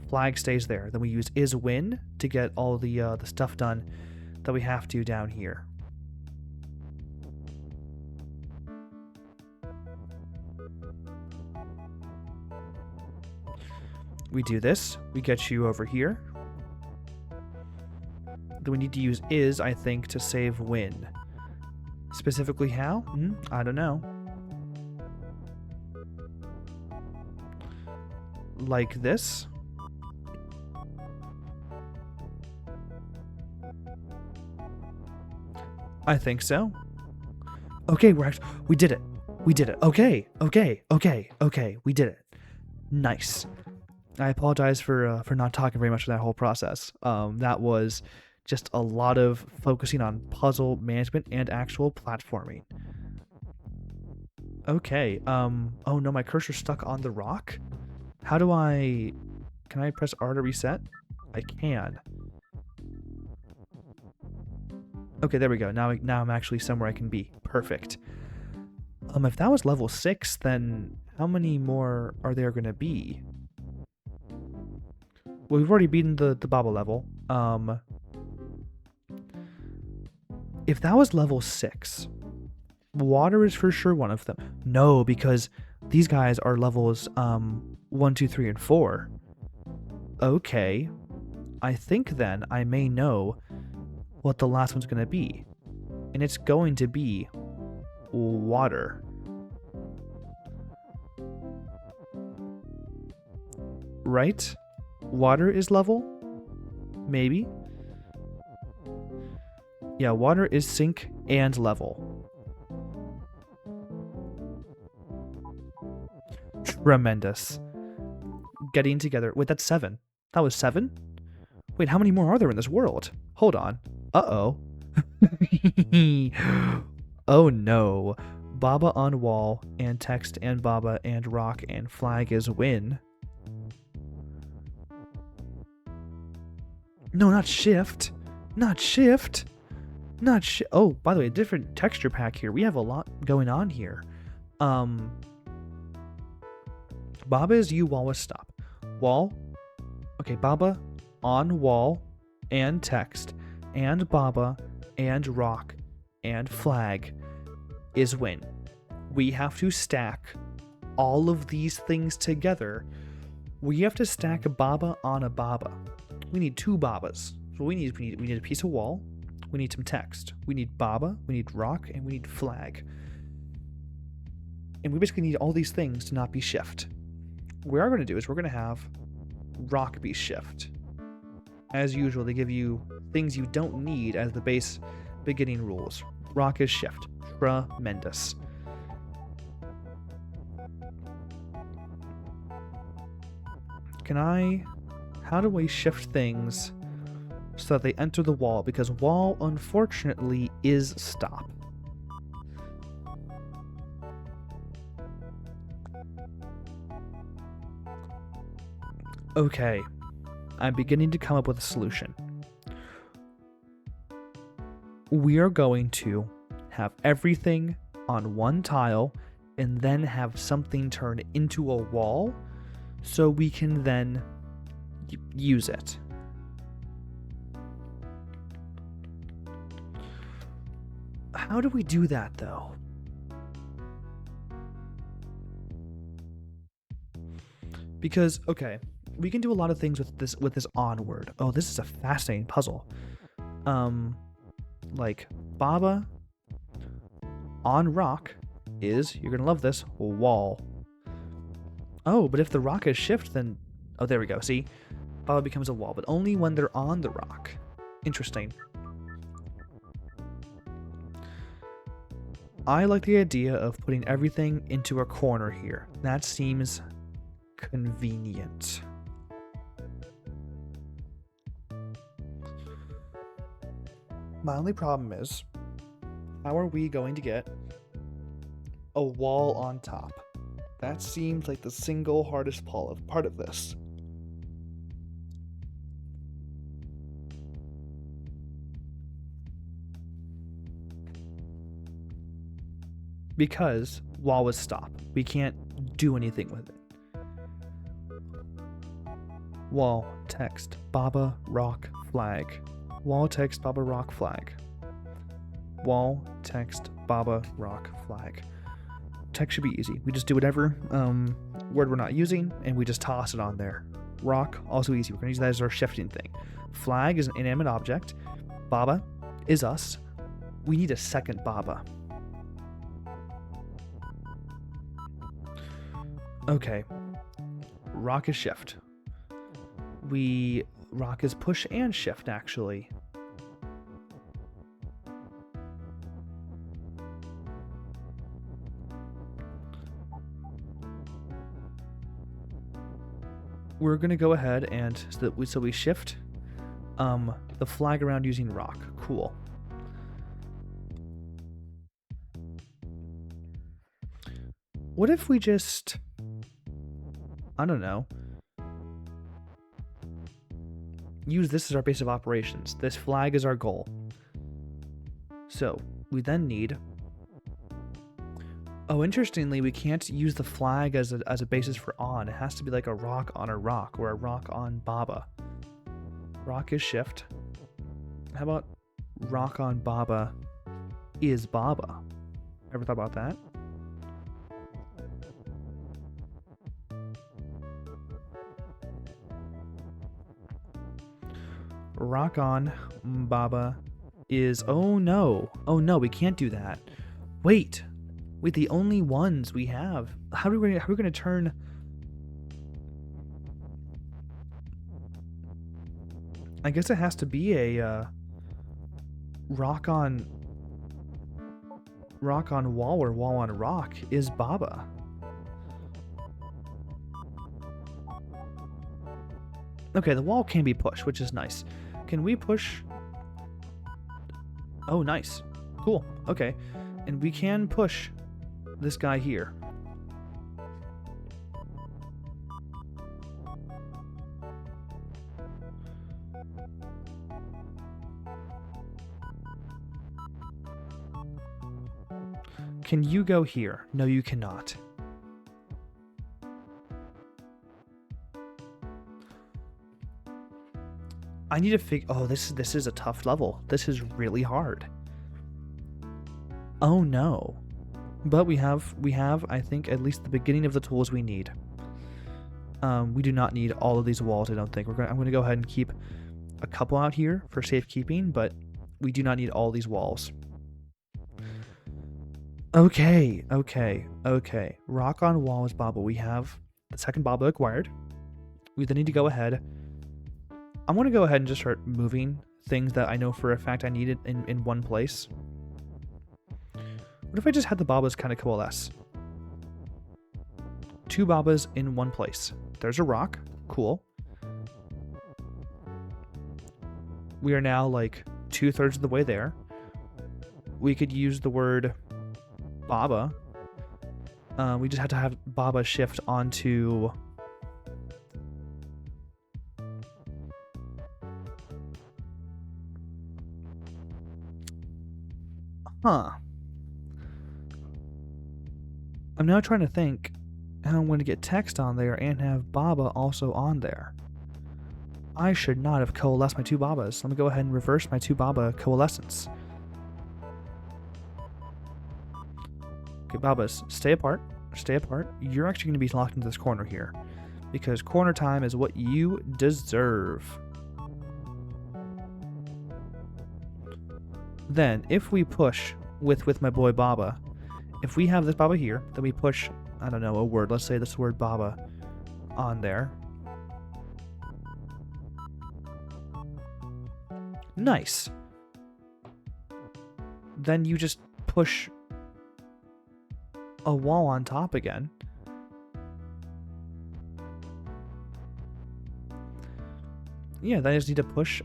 Flag stays there. Then we use is win to get all the stuff done that we have to down here. We do this. We get you over here. Then we need to use is, I think, to save win. Specifically how? I don't know. Like this. I think so. Okay, we did it. We did it. Okay. We did it. Nice. I apologize for not talking very much of that whole process. That was just a lot of focusing on puzzle management and actual platforming. Okay. Oh no, my cursor's stuck on the rock. How do I... Can I press R to reset? I can. Okay, there we go. Now I'm actually somewhere I can be. Perfect. If that was level 6, then how many more are there going to be? Well, we've already beaten the Baba level. If that was level 6, water is for sure one of them. No, because these guys are levels 1, 2, 3, and 4. Okay. I think then I may know what the last one's going to be. And it's going to be water. Right? Water is level? Maybe? Yeah, water is sync and level. Tremendous. Getting together. Wait, that's 7. That was 7? Wait, how many more are there in this world? Hold on. Uh-oh. Oh no. Baba on wall, and text, and Baba, and rock, and flag is win. No, not shift. Not shift. Not oh, by the way, a different texture pack here. We have a lot going on here. Baba is you, wall is stop. Wall. Okay, Baba on wall, and text, and Baba, and rock, and flag is win. We have to stack all of these things together. We have to stack a Baba on a Baba. We need 2 Babas. So we need a piece of wall. We need some text. We need Baba, we need rock, and we need flag. And we basically need all these things to not be shift. What we are going to do is we're going to have rock be shift. As usual, they give you things you don't need as the base beginning rules. Rock is shift. Tremendous. How do we shift things so that they enter the wall? Because wall, unfortunately, is stop. Okay. I'm beginning to come up with a solution. We are going to have everything on one tile and then have something turn into a wall so we can then use it. How do we do that, though? Because, okay, we can do a lot of things with this on word. Oh, this is a fascinating puzzle. Like, Baba on rock is, you're gonna love this, wall. Oh, but if the rock is shift, then... Oh, there we go, see? Baba becomes a wall, but only when they're on the rock. Interesting. I like the idea of putting everything into a corner here. That seems convenient. My only problem is, how are we going to get a wall on top? That seems like the single hardest part of this. Because wall was stop. We can't do anything with it. Wall, text, Baba, rock, flag. Wall, text, Baba, rock, flag. Wall, text, Baba, rock, flag. Text should be easy. We just do whatever word we're not using, and we just toss it on there. Rock, also easy. We're going to use that as our shifting thing. Flag is an inanimate object. Baba is us. We need a second Baba. Okay. Rock is shift. Rock is push and shift, actually. We're gonna go ahead and so we shift the flag around using rock. Cool. What if we just, I don't know, use this as our base of operations. This flag is our goal. So we then need, oh, interestingly, we can't use the flag as a basis for on. It has to be like a rock on a rock or a rock on Baba. Rock is shift. How about rock on Baba is Baba? Ever thought about that? Rock on Baba is, oh no, we can't do that. Wait, the only ones we have. How are we gonna turn? I guess it has to be a rock on wall or wall on rock is Baba. Okay, the wall can be pushed, which is nice. Can we push? Oh, nice. Cool. Okay. And we can push this guy here. Can you go here? No, you cannot. I need to figure. Oh, this is a tough level. This is really hard. Oh no. But we have I think at least the beginning of the tools we need. We do not need all of these walls, I don't think. I'm going to go ahead and keep a couple out here for safekeeping, but we do not need all these walls. Okay. Rock on wall is Baba. We have the second Baba acquired. We then need to go ahead. I'm going to go ahead and just start moving things that I know for a fact I needed in one place. What if I just had the Babas kind of coalesce? 2 Babas in one place. There's a rock. Cool. We are now like 2/3 of the way there. We could use the word Baba. We just have to have Baba shift onto... Huh. I'm now trying to think how I'm going to get text on there and have Baba also on there. I should not have coalesced my 2 Babas. Let me go ahead and reverse my 2 Baba coalescence. Okay, Babas, stay apart. Stay apart. You're actually going to be locked into this corner here. Because corner time is what you deserve. Then, if we push with my boy Baba, if we have this Baba here, then we push, I don't know, a word. Let's say this word Baba on there. Nice. Then you just push a wall on top again. Yeah, then I just need to push,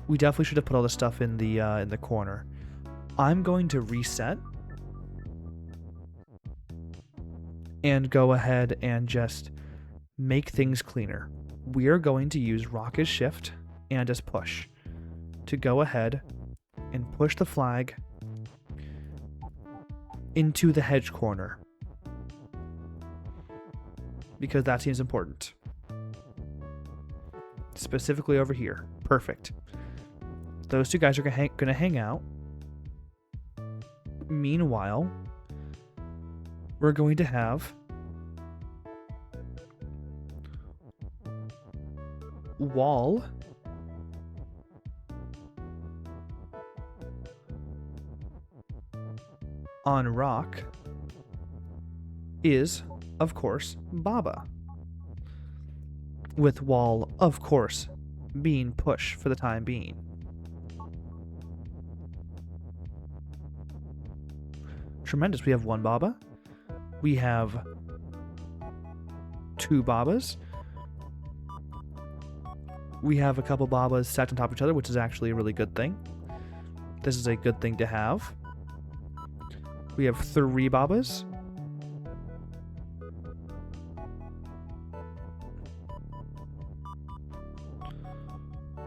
we definitely should have put all this stuff in the corner. I'm going to reset and go ahead and just make things cleaner. We are going to use Rocket Shift and just push to go ahead and push the flag into the hedge corner, because that seems important. Specifically over here. Perfect. Those two guys are gonna hang out. Meanwhile, we're going to have wall on rock is, of course, Baba. With wall, of course, being push for the time being. Tremendous. We have one Baba. We have two Babas. We have a couple Babas stacked on top of each other, which is actually a really good thing. This is a good thing to have. We have three Babas.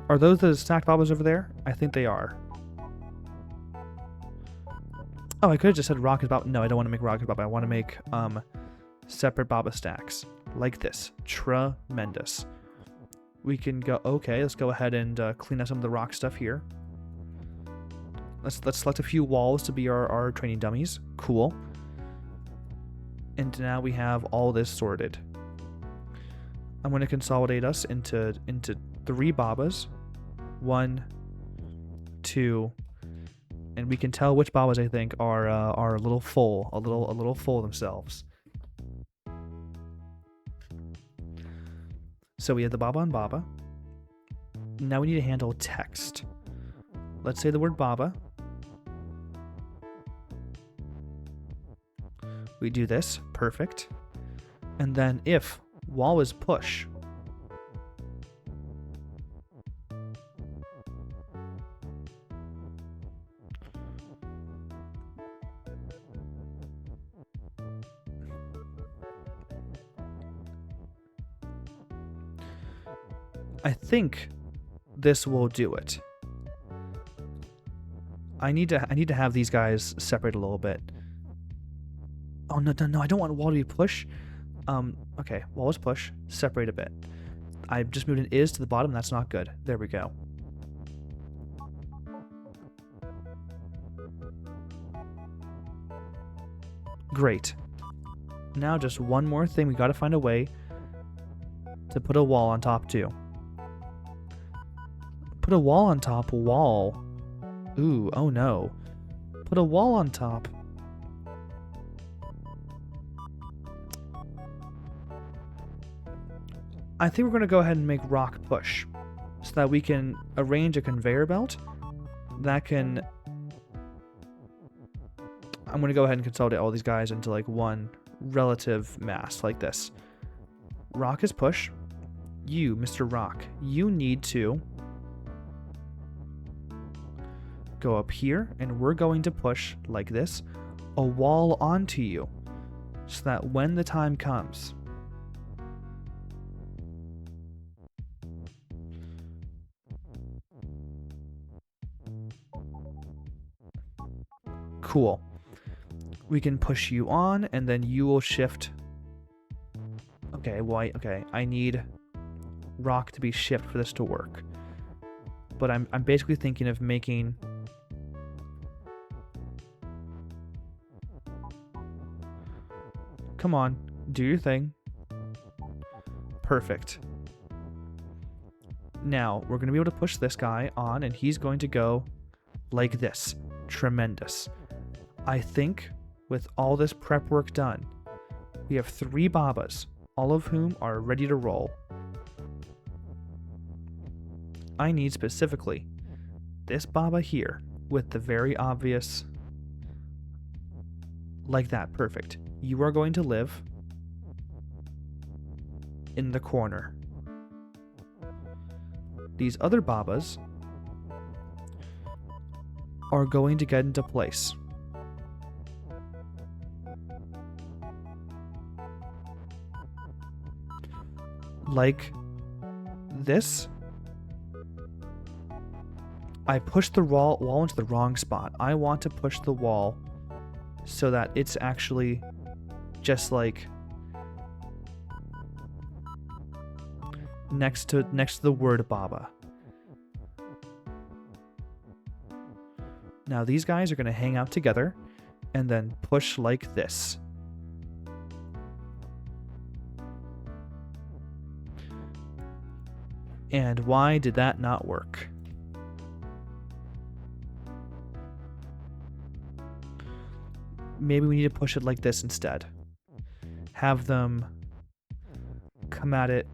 Are those the stacked Babas over there? I think they are. Oh, I could have just said rocket Baba. No, I don't want to make rocket Baba. I want to make separate Baba stacks like this. Tremendous. We can go. Okay, let's go ahead and clean up some of the rock stuff here. Let's select a few walls to be our training dummies. Cool. And now we have all this sorted. I'm going to consolidate us into three Babas. 1, 2. And we can tell which Babas I think are a little full, a little full themselves. So we have the Baba and Baba. Now we need to handle text. Let's say the word Baba. We do this, perfect. And then if wall is push, I think this will do it. I need to have these guys separate a little bit. Oh no, I don't want wall to be push. Okay, wall is push, separate a bit. I just moved an is to the bottom, that's not good. There we go. Great. Now just one more thing, we gotta find a way to put a wall on top too. Put a wall on top, wall. Ooh, oh no. Put a wall on top. I think we're going to go ahead and make rock push so that we can arrange a conveyor belt that can... I'm going to go ahead and consolidate all these guys into like one relative mass like this. Rock is push. You, Mr. Rock, you need to go up here, and we're going to push like this a wall onto you so that when the time comes, cool, we can push you on and then you will shift. Okay, okay, I need rock to be shift for this to work, but I'm basically thinking of making Come on, do your thing. Perfect. Now, we're going to be able to push this guy on, and he's going to go like this. Tremendous. I think with all this prep work done, we have 3 Babas, all of whom are ready to roll. I need specifically this Baba here with the very obvious, like that, perfect. You are going to live in the corner. These other Babas are going to get into place. Like this. I pushed the wall into the wrong spot. I want to push the wall so that it's actually just like next to the word Baba. Now these guys are going to hang out together and then push like this. And why did that not work? Maybe we need to push it like this instead. Have them come at it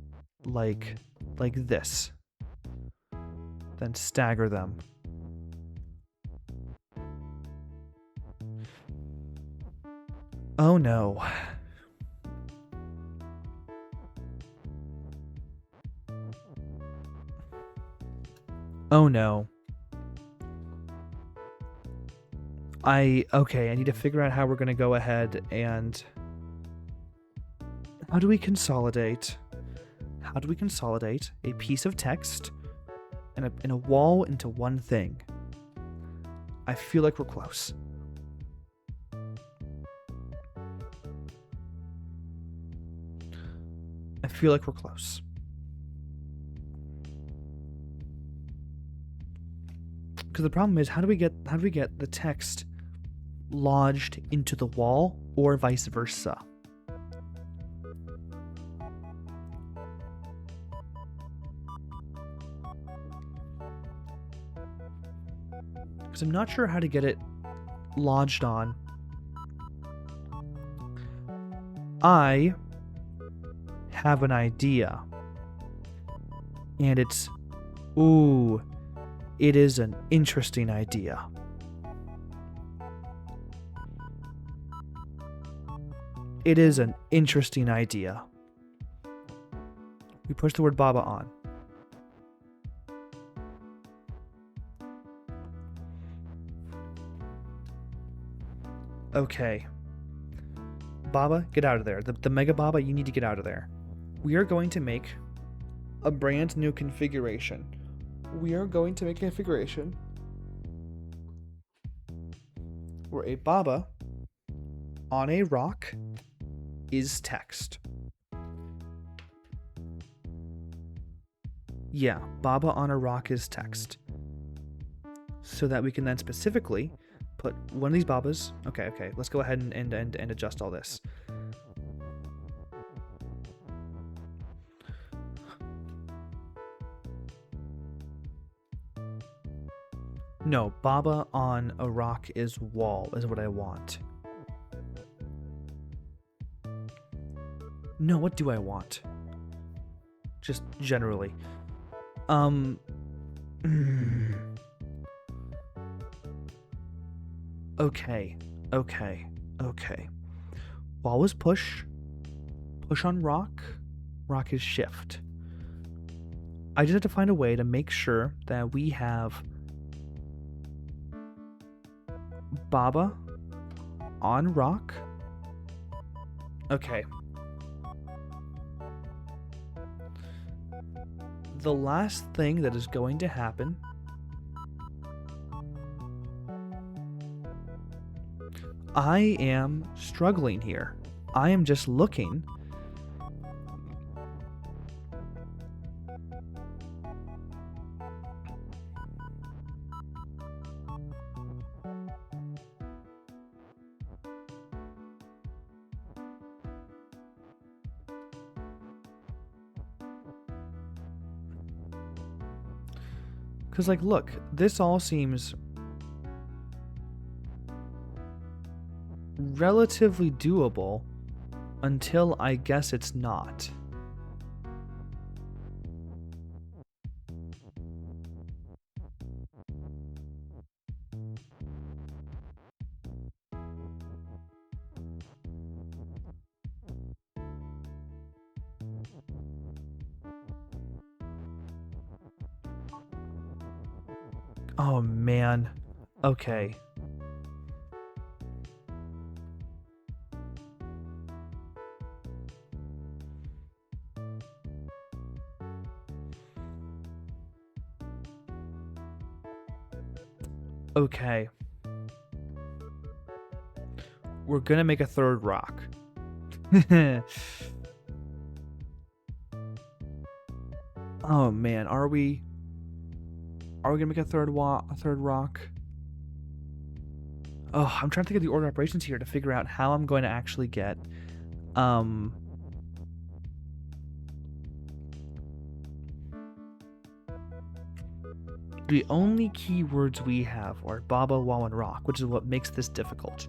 like this. Then stagger them. Oh no. Oh no. I need to figure out how we're going to go ahead and... How do we consolidate? How do we consolidate a piece of text and a wall into one thing? I feel like we're close. I feel like we're close. Because the problem is, how do we get the text lodged into the wall, or vice versa? Because I'm not sure how to get it lodged on. I have an idea. And it's... Ooh... It is an interesting idea. It is an interesting idea. We push the word Baba on. Okay. Baba, get out of there. The Mega Baba, you need to get out of there. We are going to make a brand new configuration. We are going to make a configuration where a Baba on a rock is text. Yeah, Baba on a rock is text. So that we can then specifically put one of these Babas. Okay, let's go ahead and adjust all this. No, Baba on a rock is wall, is what I want. No, what do I want? Just generally. Okay. Wall is push. Push on rock. Rock is shift. I just have to find a way to make sure that we have Baba on rock. Okay. The last thing that is going to happen I am struggling here. I am just looking. Because, like, look, this all seems relatively doable until I guess it's not. Oh, man. Okay. Okay. We're gonna make a third rock. Oh man, are we gonna make a third rock? Oh, I'm trying to think of the order of operations here to figure out how I'm going to actually get the only keywords we have are Baba, Wall, and Rock, which is what makes this difficult.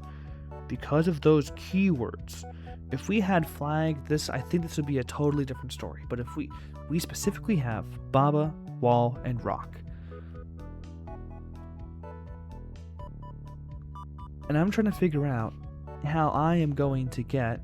Because of those keywords, if we had flag, I think this would be a totally different story. But if we specifically have Baba, Wall, and Rock. And I'm trying to figure out how I am going to get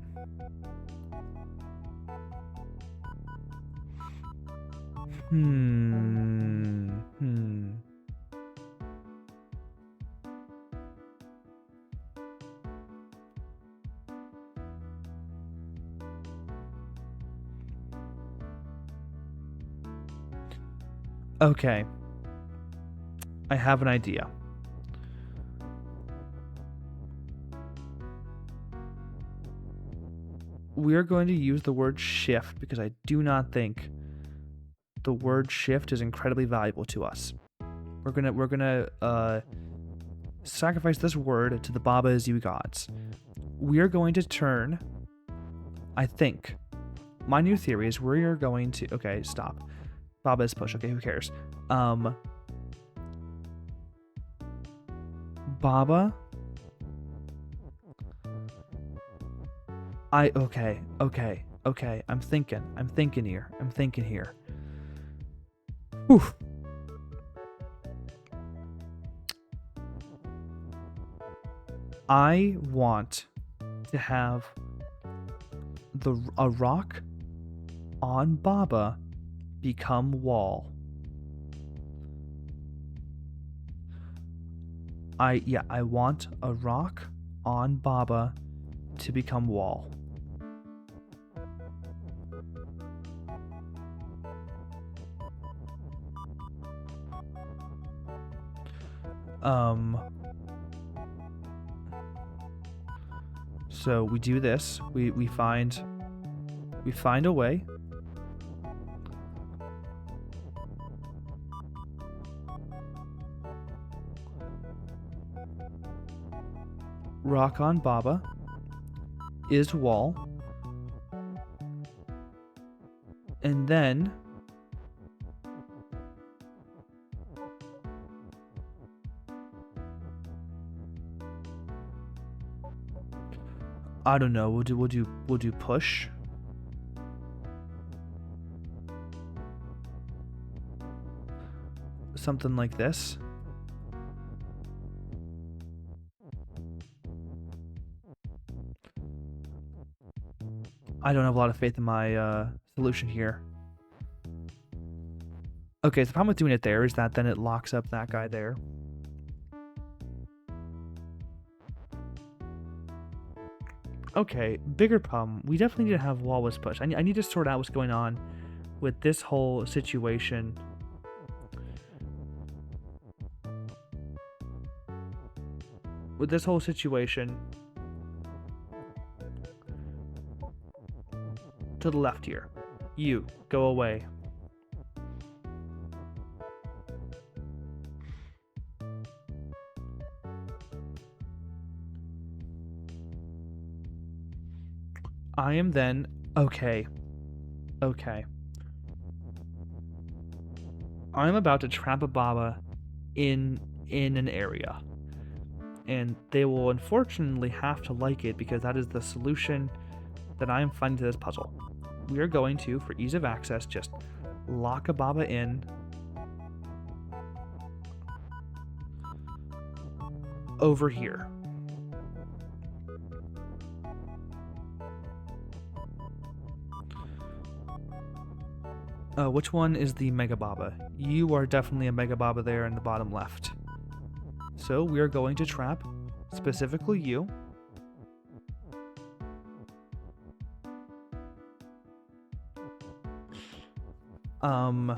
Okay. I have an idea. We're going to use the word shift because I do not think the word shift is incredibly valuable to us. We're gonna sacrifice this word to the Baba Is You gods. We are going to turn. I think my new theory is we are going to. Okay, stop. Baba is push. Okay, who cares? Baba. Okay. I'm thinking here. Whew. I want to have a rock on Baba become wall. I want a rock on Baba to become wall. So we do this. We find a way. Rock on Baba is wall. And then I don't know. We'll do push. Something like this. I don't have a lot of faith in my solution here. Okay, so the problem with doing it there is that then it locks up that guy there. Okay, bigger problem. We definitely need to have Wallace push. I need to sort out what's going on with this whole situation. To the left here. You, go away. I am then... Okay. I'm about to trap a Baba in an area, and they will unfortunately have to like it because that is the solution that I'm finding to this puzzle. We are going to, for ease of access, just lock a Baba in over here. Which one is the Mega Baba? You are definitely a Mega Baba there in the bottom left. So we are going to trap specifically you. How am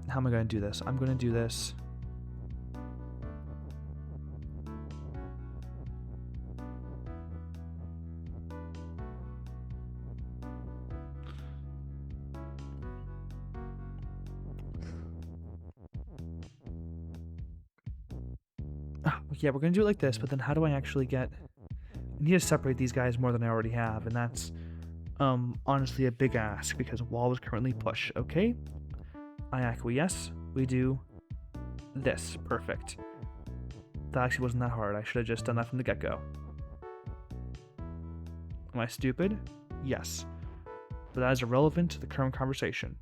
I going to do this? I'm going to do this. Yeah, we're going to do it like this, but then how do I actually get... I need to separate these guys more than I already have, and that's honestly a big ask because wall is currently push. Okay, I acquiesce. We do this. Perfect. That actually wasn't that hard. I should have just done that from the get-go. Am I stupid? Yes. But that is irrelevant to the current conversation.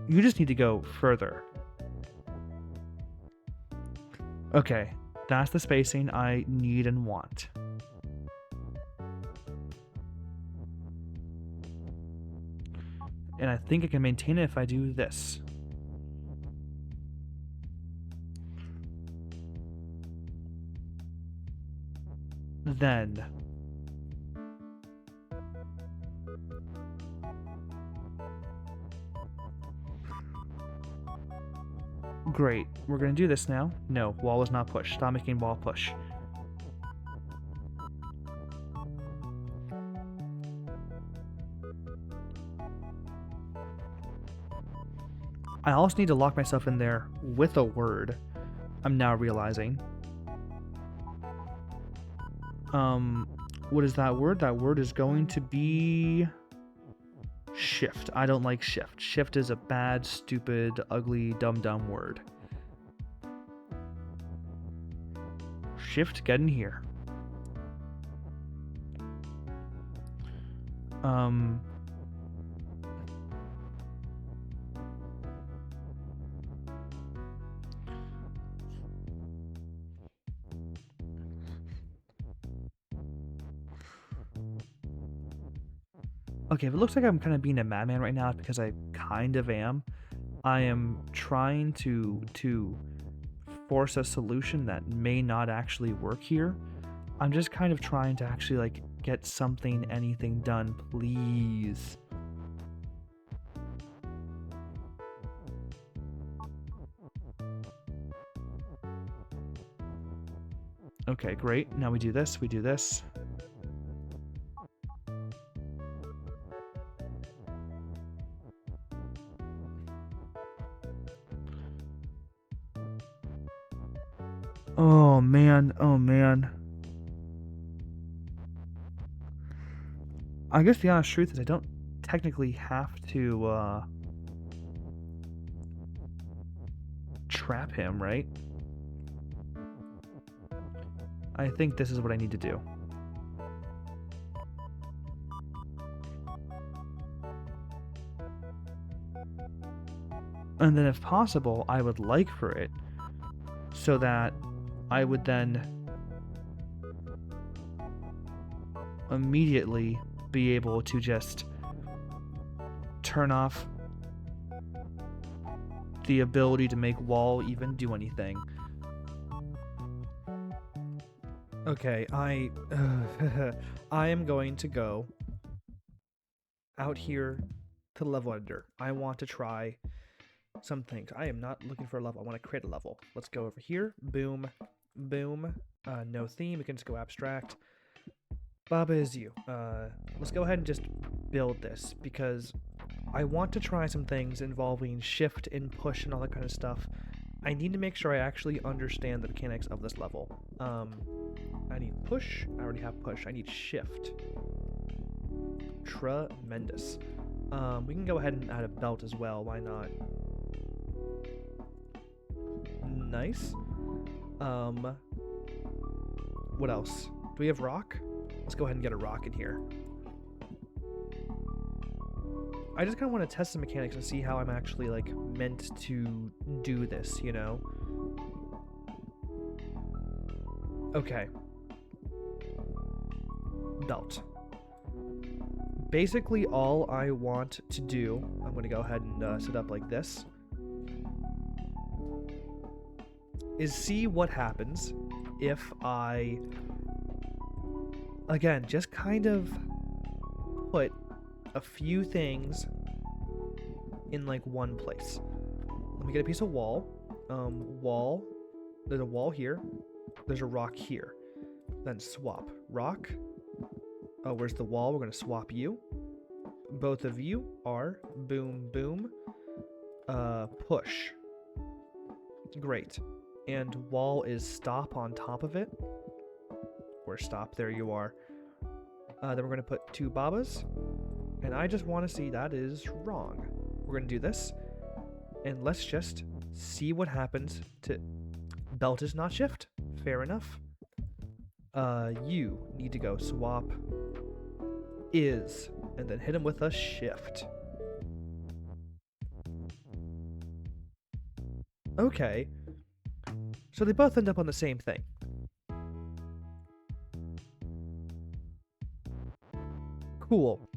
You just need to go further. Okay, that's the spacing I need and want. And I think I can maintain it if I do this. Then... Great. We're going to do this now. No, wall is not push. Stop making wall push. I also need to lock myself in there with a word. I'm now realizing. What is that word? That word is going to be... shift. I don't like shift. Shift is a bad, stupid, ugly, dumb word. Shift, get in here. Okay, if it looks like I'm kind of being a madman right now, it's because I kind of am. I am trying to force a solution that may not actually work here. I'm just kind of trying to actually, like, get something, anything done, please. Okay, great. Now we do this, we do this. Oh man, oh man. I guess the honest truth is I don't technically have to trap him, right? I think this is what I need to do. And then if possible, I would like for it so that I would then immediately be able to just turn off the ability to make wall even do anything. Okay, I am going to go out here to the level editor. I want to try some things. I am not looking for a level. I want to create a level. Let's go over here. Boom. Boom. No theme. We can just go abstract. Baba is you. Let's go ahead and just build this because I want to try some things involving shift and push and all that kind of stuff. I need to make sure I actually understand the mechanics of this level. I need push. I already have push. I need shift. Tremendous. We can go ahead and add a belt as well. Why not? Nice. What else? Do we have rock? Let's go ahead and get a rock in here. I just kind of want to test the mechanics and see how I'm actually, like, meant to do this, you know? Okay. Belt. Basically, all I want to do, I'm going to go ahead and set up like this, is see what happens if I, again, just kind of put a few things in like one place. Let me get a piece of wall. Wall. There's a wall here. There's a rock here. Then swap. Rock. Oh, where's the wall? We're going to swap you. Both of you are boom, boom. Push. Great. And wall is stop on top of it. Or stop. There you are. Then we're going to put 2 babas. And I just want to see that is wrong. We're going to do this. And let's just see what happens to... Belt is not shift. Fair enough. You need to go swap is, and then hit him with a shift. Okay. So they both end up on the same thing. Cool.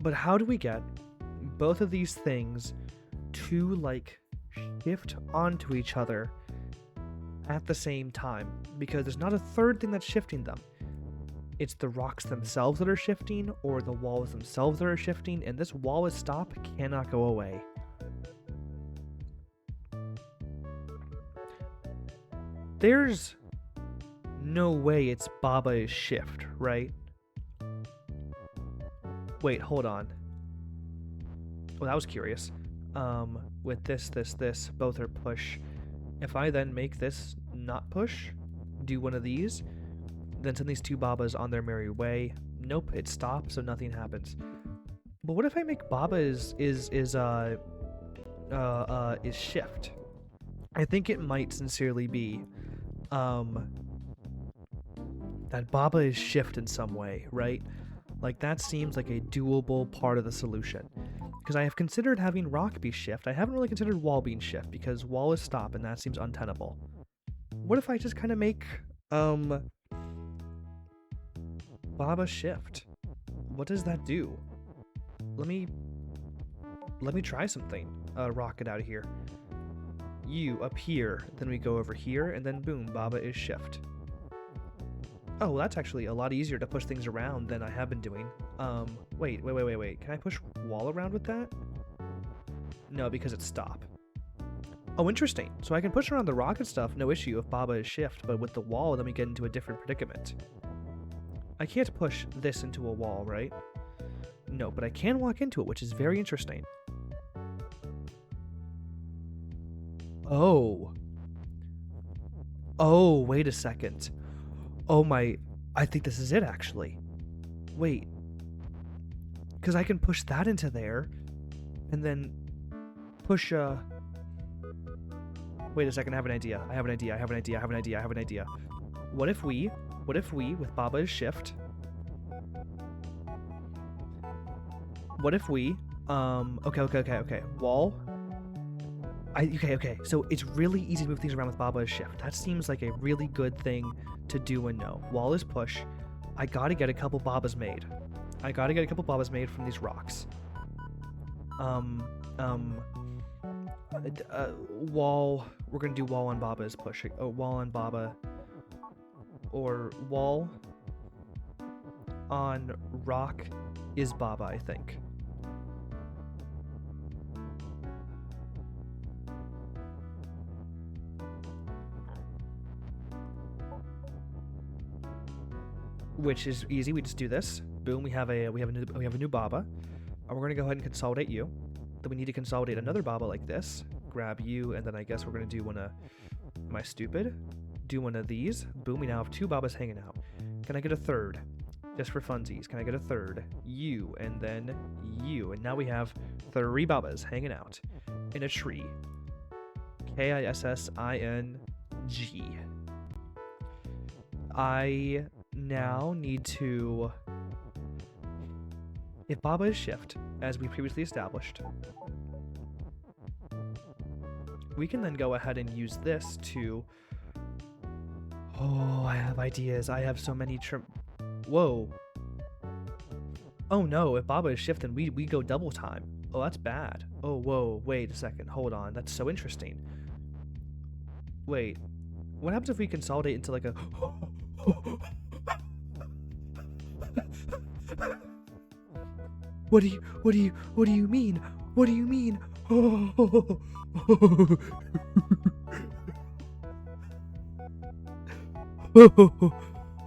But how do we get both of these things to, like, shift onto each other at the same time? Because there's not a third thing that's shifting them. It's the rocks themselves that are shifting, or the walls themselves that are shifting, and this wall with stop cannot go away. There's no way it's Baba is shift, right? Wait, hold on. Well, that was curious. With this, both are push. If I then make this not push, do one of these, then send these 2 babas on their merry way. Nope, it stops, so nothing happens. But what if I make baba is shift? I think it might sincerely be that baba is shift in some way, right? Like, that seems like a doable part of the solution. Because I have considered having rock be shift. I haven't really considered wall being shift, because wall is stop, and that seems untenable. What if I just kind of make, Baba shift? What does that do? Let me try something. Rocket out of here. You up here, then we go over here, and then boom, Baba is shift. Oh, well, that's actually a lot easier to push things around than I have been doing. Wait. Can I push wall around with that? No, because it's stop. Oh, interesting. So I can push around the rocket stuff, no issue, if Baba is shift, but with the wall, then we get into a different predicament. I can't push this into a wall, right? No, but I can walk into it, which is very interesting. Oh. Oh, wait a second. Oh my, I think this is it, actually. Wait. Because I can push that into there, and then push, Wait a second, I have an idea. What if we, with Baba is shift, what if we, okay, wall, okay, so it's really easy to move things around with Baba as shift. That seems like a really good thing to do and know. Wall is push. I gotta get a couple Babas made. From these rocks. Wall, we're gonna do wall on Baba as push. Oh, wall on Baba. Or wall on rock is Baba, I think. Which is easy. We just do this. Boom. We have a new Baba, and we're gonna go ahead and consolidate you. Then we need to consolidate another Baba like this. Grab you, and then I guess we're gonna do one of. Am I stupid? Do one of these. Boom. We now have 2 Babas hanging out. Can I get a third? Just for funsies. Can I get a third? You, and then you. And now we have 3 Babas hanging out in a tree. Kissing. I now need to... If Baba is shift, as we previously established, we can then go ahead and use this to... Oh, I have ideas. I have so many Whoa. Oh no, if Baba is shift, then we go double time. Oh, that's bad. Oh, whoa, wait a second. Hold on. That's so interesting. Wait. What happens if we consolidate into like a... What do you mean? What do you mean?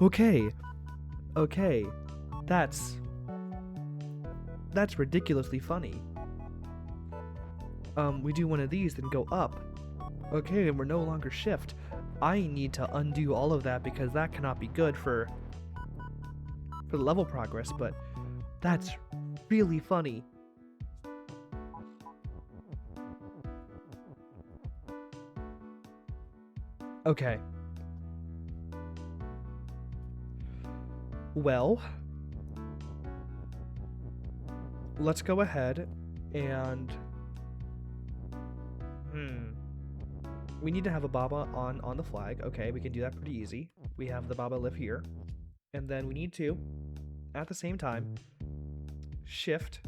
Okay. Okay. That's ridiculously funny. We do one of these, then go up. Okay, and we're no longer shift. I need to undo all of that because that cannot be good for the level progress, but that's really funny. Okay. Well, let's go ahead and... We need to have a Baba on the flag. Okay, we can do that pretty easy. We have the Baba live here. And then we need to, at the same time, shift.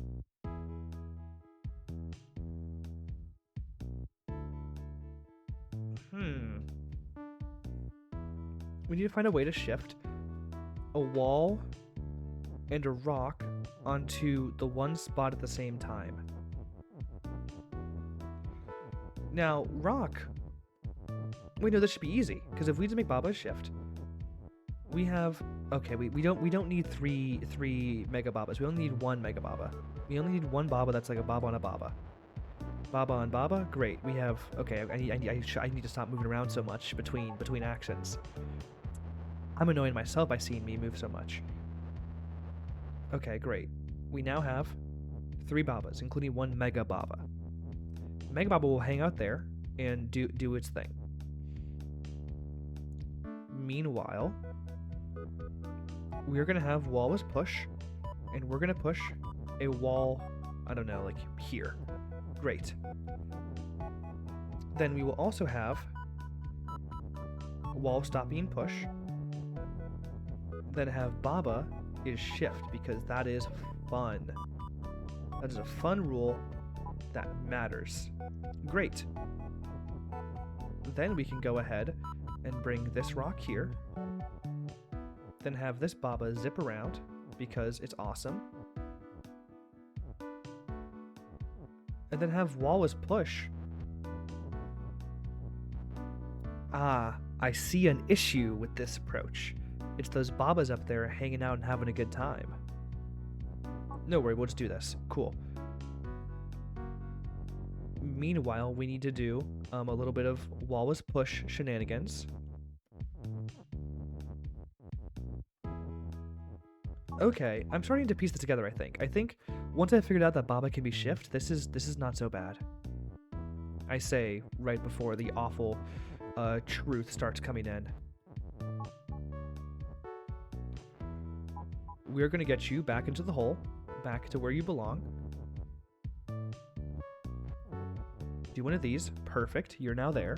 We need to find a way to shift a wall and a rock onto the one spot at the same time. Now, rock... We know this should be easy, because if we just make Baba shift, we have... Okay, we don't need three Mega Babas. We only need 1 Mega Baba. We only need 1 Baba that's like a Baba on a Baba. Baba on Baba? Great. We have... Okay, I need to stop moving around so much between actions. I'm annoying myself by seeing me move so much. Okay, great. We now have 3 Babas, including 1 Mega Baba. Mega Baba will hang out there and do its thing. Meanwhile, we're going to have wall as push, and we're going to push a wall, I don't know, like here. Great. Then we will also have wall stop being push, then have Baba is shift, because that is fun. That is a fun rule that matters. Great. Then we can go ahead and bring this rock here. Then have this Baba zip around, because it's awesome. And then have wall as push. Ah, I see an issue with this approach. It's those Babas up there hanging out and having a good time. No worry, we'll just do this. Cool. Meanwhile, we need to do a little bit of wall as push shenanigans. Okay, I'm starting to piece this together, I think. I think once I figured out that Baba can be shift, this is not so bad. I say right before the awful truth starts coming in. We're going to get you back into the hole, back to where you belong. Do one of these. Perfect. You're now there.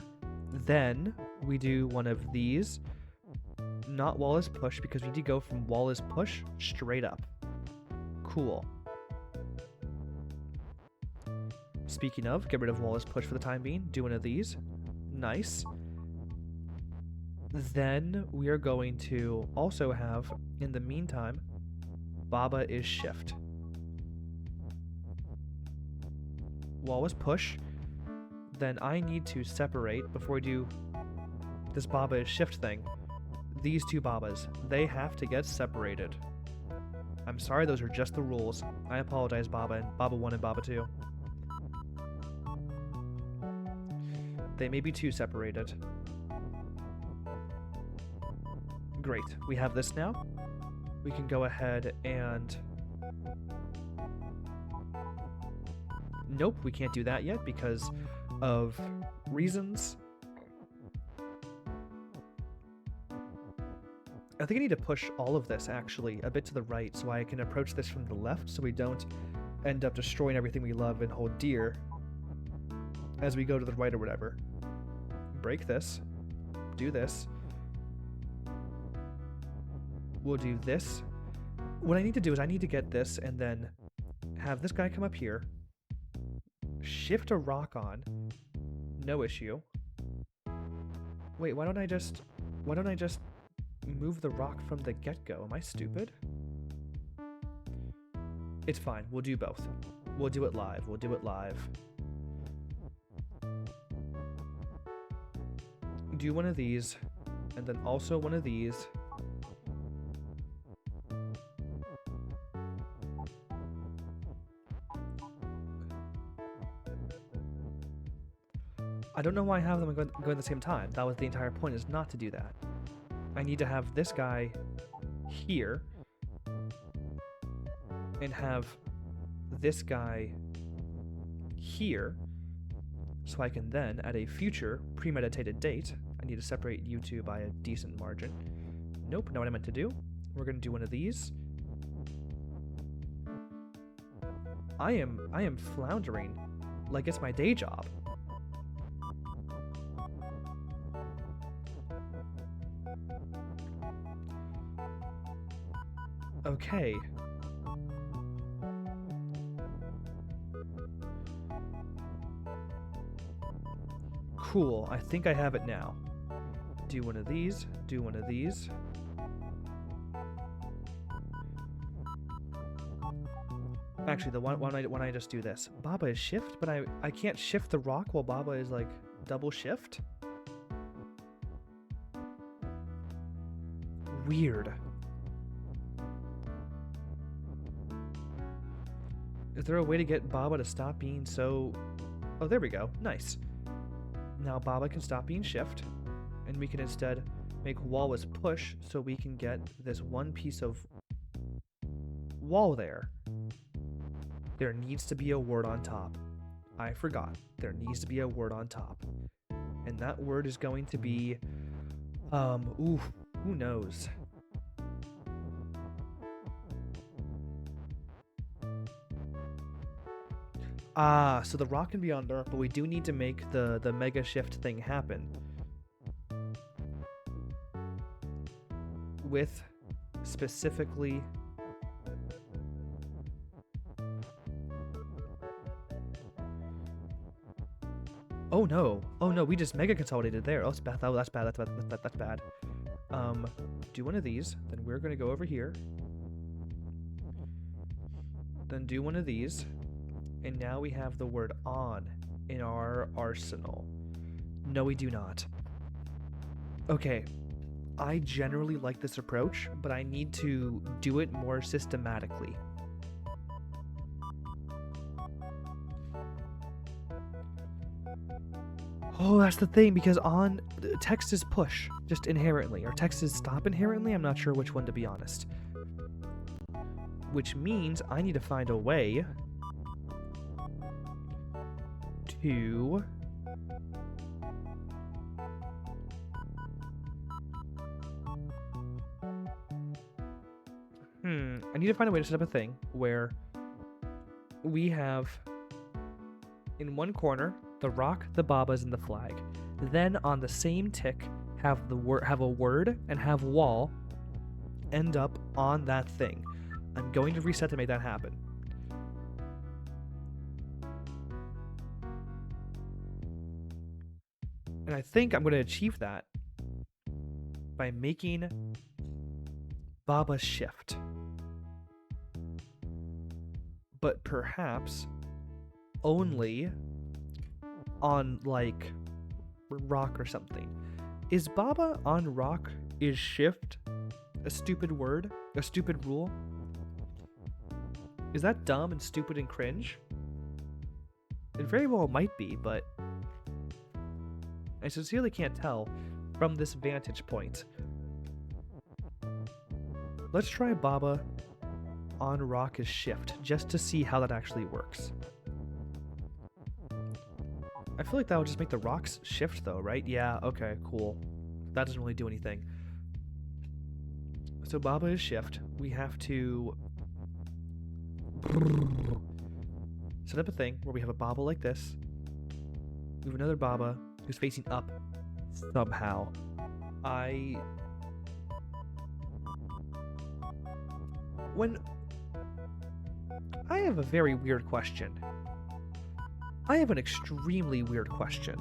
Then we do one of these. Not wall as push, because we need to go from wall as push straight up. Cool. Speaking of, get rid of wall as push for the time being. Do one of these. Nice. Then we are going to also have, in the meantime, Baba is shift. Wall is push. Then I need to separate, before we do this Baba is shift thing, these 2 Babas. They have to get separated. I'm sorry, those are just the rules. I apologize, Baba, and Baba 1 and Baba 2. They may be 2 separated. Great, we have this now. we can go ahead and... Nope, we can't do that yet because of reasons. I think I need to push all of this, actually, a bit to the right so I can approach this from the left so we don't end up destroying everything we love and hold dear as we go to the right or whatever. Break this. Do this. We'll do this. What I need to do is I need to get this and then have this guy come up here. Shift a rock on. No issue. Wait, why don't I just move the rock from the get-go? Am I stupid? It's fine. We'll do both. We'll do it live. We'll do it live. Do one of these, and then also one of these. I don't know why I have them going at the same time. That was the entire point, is not to do that. I need to have this guy here and have this guy here so I can then, at a future premeditated date, I need to separate you two by a decent margin. Nope, not what I meant to do. We're going to do one of these. I am floundering like it's my day job. Okay. Cool, I think I have it now. Do one of these, do one of these. Actually, why don't I just do this? Baba is shift, but I can't shift the rock while Baba is like double shift? Weird. Is there a way to get Baba to stop being so... Oh, there we go. Nice. Now Baba can stop being shift, and we can instead make wall as push so we can get this one piece of wall there. There needs to be a word on top. I forgot. There needs to be a word on top. And that word is going to be... ooh, who knows? Ah, so the rock can be on there, but we do need to make the mega shift thing happen. With specifically... Oh no, we just mega consolidated there. Oh, that's bad. That's bad. That's bad. Do one of these, then we're gonna go over here. Then do one of these. And now we have the word on in our arsenal. No, we do not. Okay, I generally like this approach, but I need to do it more systematically. Oh, that's the thing, because on text is push, just inherently, or text is stop inherently. I'm not sure which one, to be honest. Which means I need to find a way to I need to find a way to set up a thing where we have in one corner the rock, the babas, and the flag. Then on the same tick have a word and have wall end up on that thing. I'm going to reset to make that happen. And I think I'm going to achieve that by making Baba shift. But perhaps only on, like, rock or something. Is Baba on rock, is shift a stupid word? A stupid rule? Is that dumb and stupid and cringe? It very well might be, but I sincerely can't tell from this vantage point. Let's try Baba on rock is shift, just to see how that actually works. I feel like that would just make the rocks shift though, right? Yeah, okay, cool. That doesn't really do anything. So Baba is shift. We have to set up a thing where we have a Baba like this. We have another Baba who's facing up somehow. I have a very weird question. I have an extremely weird question.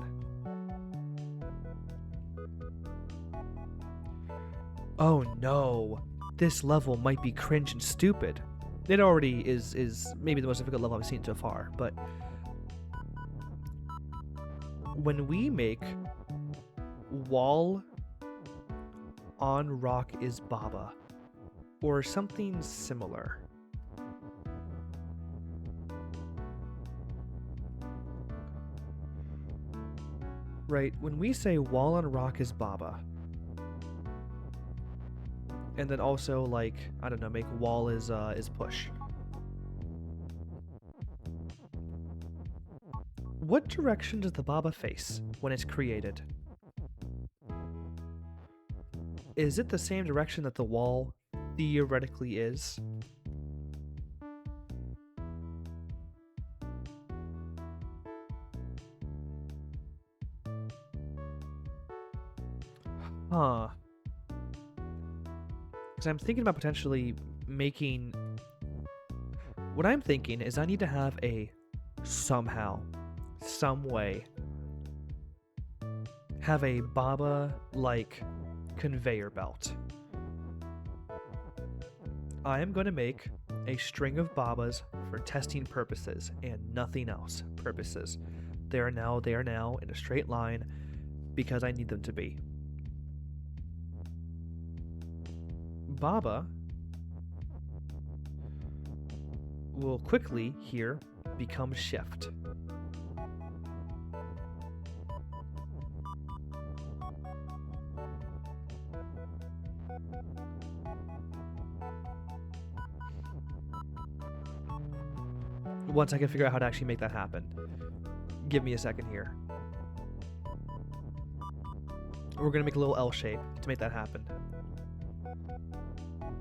Oh no, this level might be cringe and stupid. It already is maybe the most difficult level I've seen so far, but when we make wall on rock is Baba, or something similar, right, when we say wall on rock is Baba, and then also, like, I don't know, make wall is push. What direction does the Baba face when it's created? Is it the same direction that the wall theoretically is? Huh. Because I'm thinking about potentially making... What I'm thinking is I need to have a somehow, some way, have a Baba-like conveyor belt. I am going to make a string of Babas for testing purposes and nothing else purposes. They are now in a straight line because I need them to be. Baba will quickly here become shift. Once I can figure out how to actually make that happen. Give me a second here. We're going to make a little L shape to make that happen.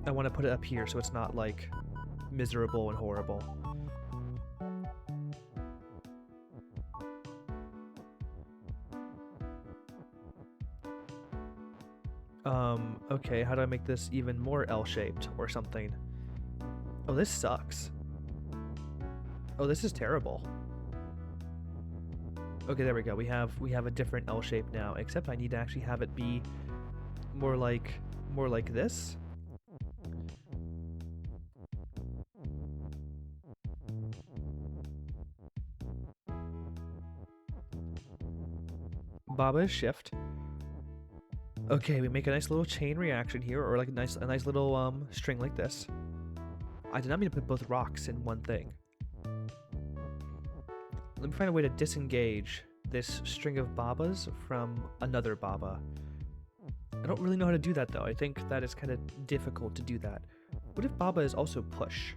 I want to put it up here so it's not, like, miserable and horrible. Okay, how do I make this even more L-shaped or something? Oh, this sucks. Oh, this is terrible. Okay, there we go. We have a different L shape now, except I need to actually have it be more like this. Baba is shift. Okay, we make a nice little chain reaction here, or like a nice little string like this. I did not mean to put both rocks in one thing. Let me find a way to disengage this string of Babas from another Baba. I don't really know how to do that though. I think that is kind of difficult to do that. What if Baba is also push?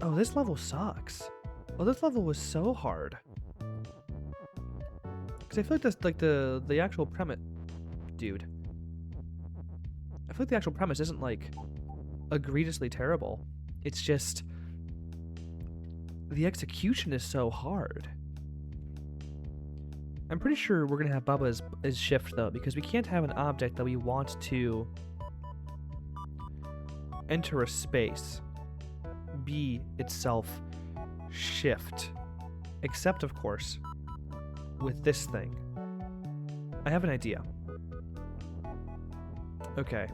Oh, this level sucks. Oh, this level was so hard. Because I feel like that's like the actual premise... Dude. I feel like the actual premise isn't like egregiously terrible. It's just... the execution is so hard. I'm pretty sure we're going to have Baba as shift though, because we can't have an object that we want to enter a space be itself shift, except of course with this thing. I have an idea. Okay,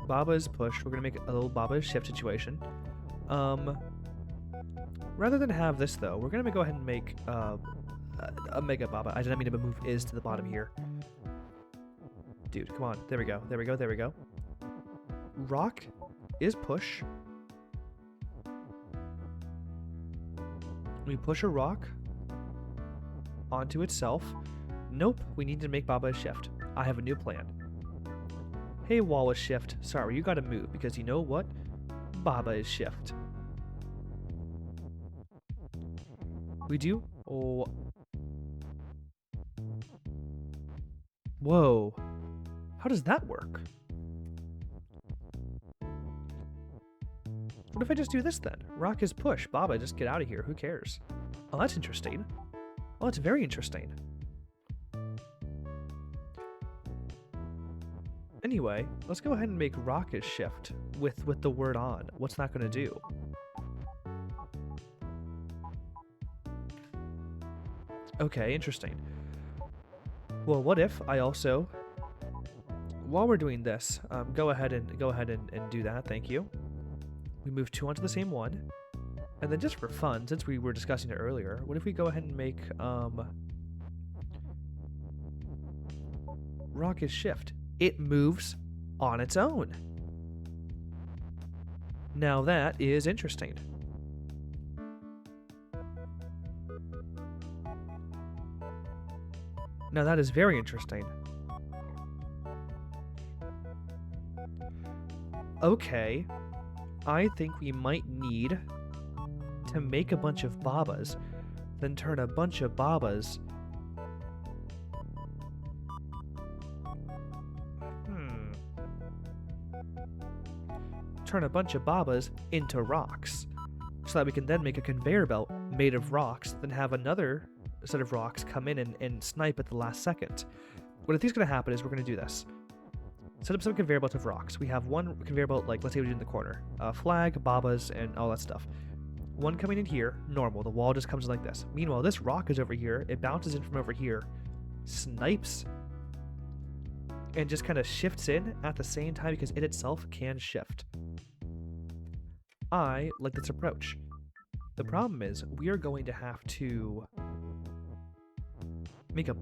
Baba is push. We're gonna make a little Baba is shift situation. Rather than have this though, we're gonna go ahead and make a mega Baba. I didn't mean to move is to the bottom here. Dude, come on. There we go. There we go. There we go. Rock is push. We push a rock onto itself. Nope, we need to make Baba a shift. I have a new plan. Hey, wall is shift. Sorry, you gotta move, because you know what? Baba is shift. We do? Oh. Whoa. How does that work? What if I just do this then? Rock is push. Baba, just get out of here. Who cares? Oh, that's interesting. Oh, that's very interesting. Anyway, let's go ahead and make rock is shift with the word on. What's that going to do? Okay, interesting. Well, what if I also, while we're doing this, go ahead and do that. Thank you. We move 2 onto the same one, and then just for fun, since we were discussing it earlier, what if we go ahead and make rock is shift? It moves on its own. Now that is interesting. Now that is very interesting. Okay, I think we might need to make a bunch of Babas, then turn a bunch of Babas. Turn a bunch of Babas into rocks, so that we can then make a conveyor belt made of rocks, then have another set of rocks come in and snipe at the last second. What I think is going to happen is we're going to do this. Set up some conveyor belt of rocks. We have one conveyor belt, like, let's say we do in the corner. Flag, Babas, and all that stuff. One coming in here, normal. The wall just comes in like this. Meanwhile, this rock is over here. It bounces in from over here, snipes, and just kind of shifts in at the same time because it itself can shift. I like this approach. The problem is we are going to have to make a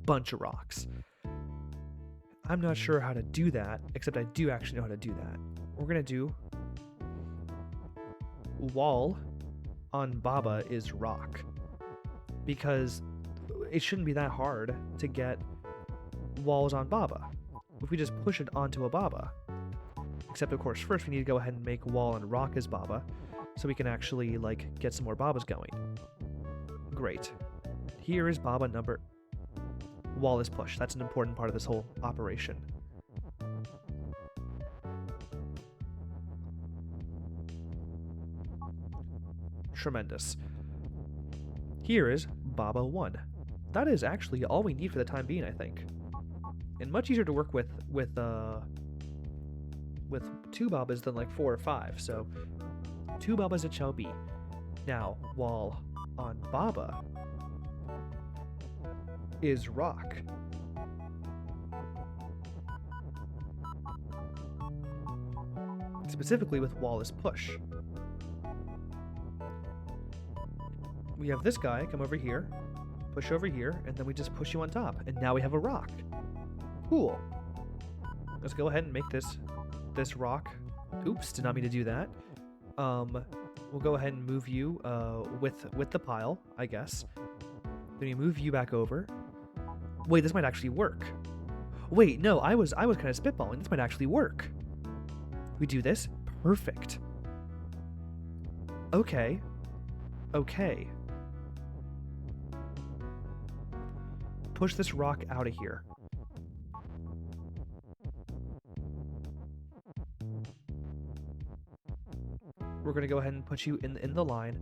bunch of rocks. I'm not sure how to do that, except I do actually know how to do that. We're going to do wall on Baba is rock, because it shouldn't be that hard to get walls on Baba if we just push it onto a Baba. Except, of course, first we need to go ahead and make wall and rock as Baba, so we can actually, like, get some more Babas going. Great. Here is Baba number... Wall is push. That's an important part of this whole operation. Tremendous. Here is Baba 1. That is actually all we need for the time being, I think. And much easier to work with 2 Babas than like 4 or 5, so 2 Babas it shall be. Now, wall on Baba is rock. Specifically with wall is push. We have this guy come over here, push over here, and then we just push you on top, and now we have a rock. Cool. Let's go ahead and make this rock. Oops, did not mean to do that. We'll go ahead and move you with the pile, I guess. Then we move you back over. Wait, this might actually work. Wait, no, I was kind of spitballing. This might actually work. We do this. Perfect. Okay. Okay. Push this rock out of here. We're going to go ahead and put you in the line.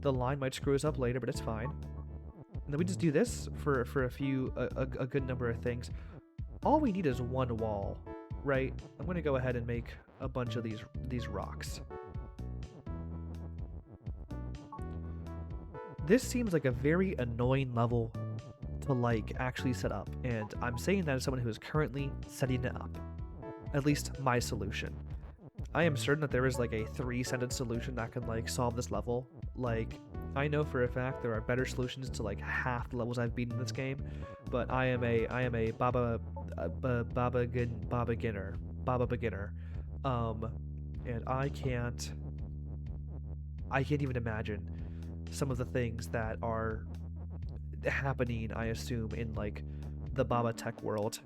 The line might screw us up later, but it's fine. And then we just do this for a good number of things. All we need is one wall, right? I'm going to go ahead and make a bunch of these rocks. This seems like a very annoying level to, like, actually set up, and I'm saying that as someone who is currently setting it up. At least my solution. I am certain that there is, like, a 3-sentence solution that can, like, solve this level. Like, I know for a fact there are better solutions to, like, half the levels I've beaten in this game, but I am a Baba beginner, and I can't even imagine some of the things that are happening, I assume, in, like, the Baba Tech world.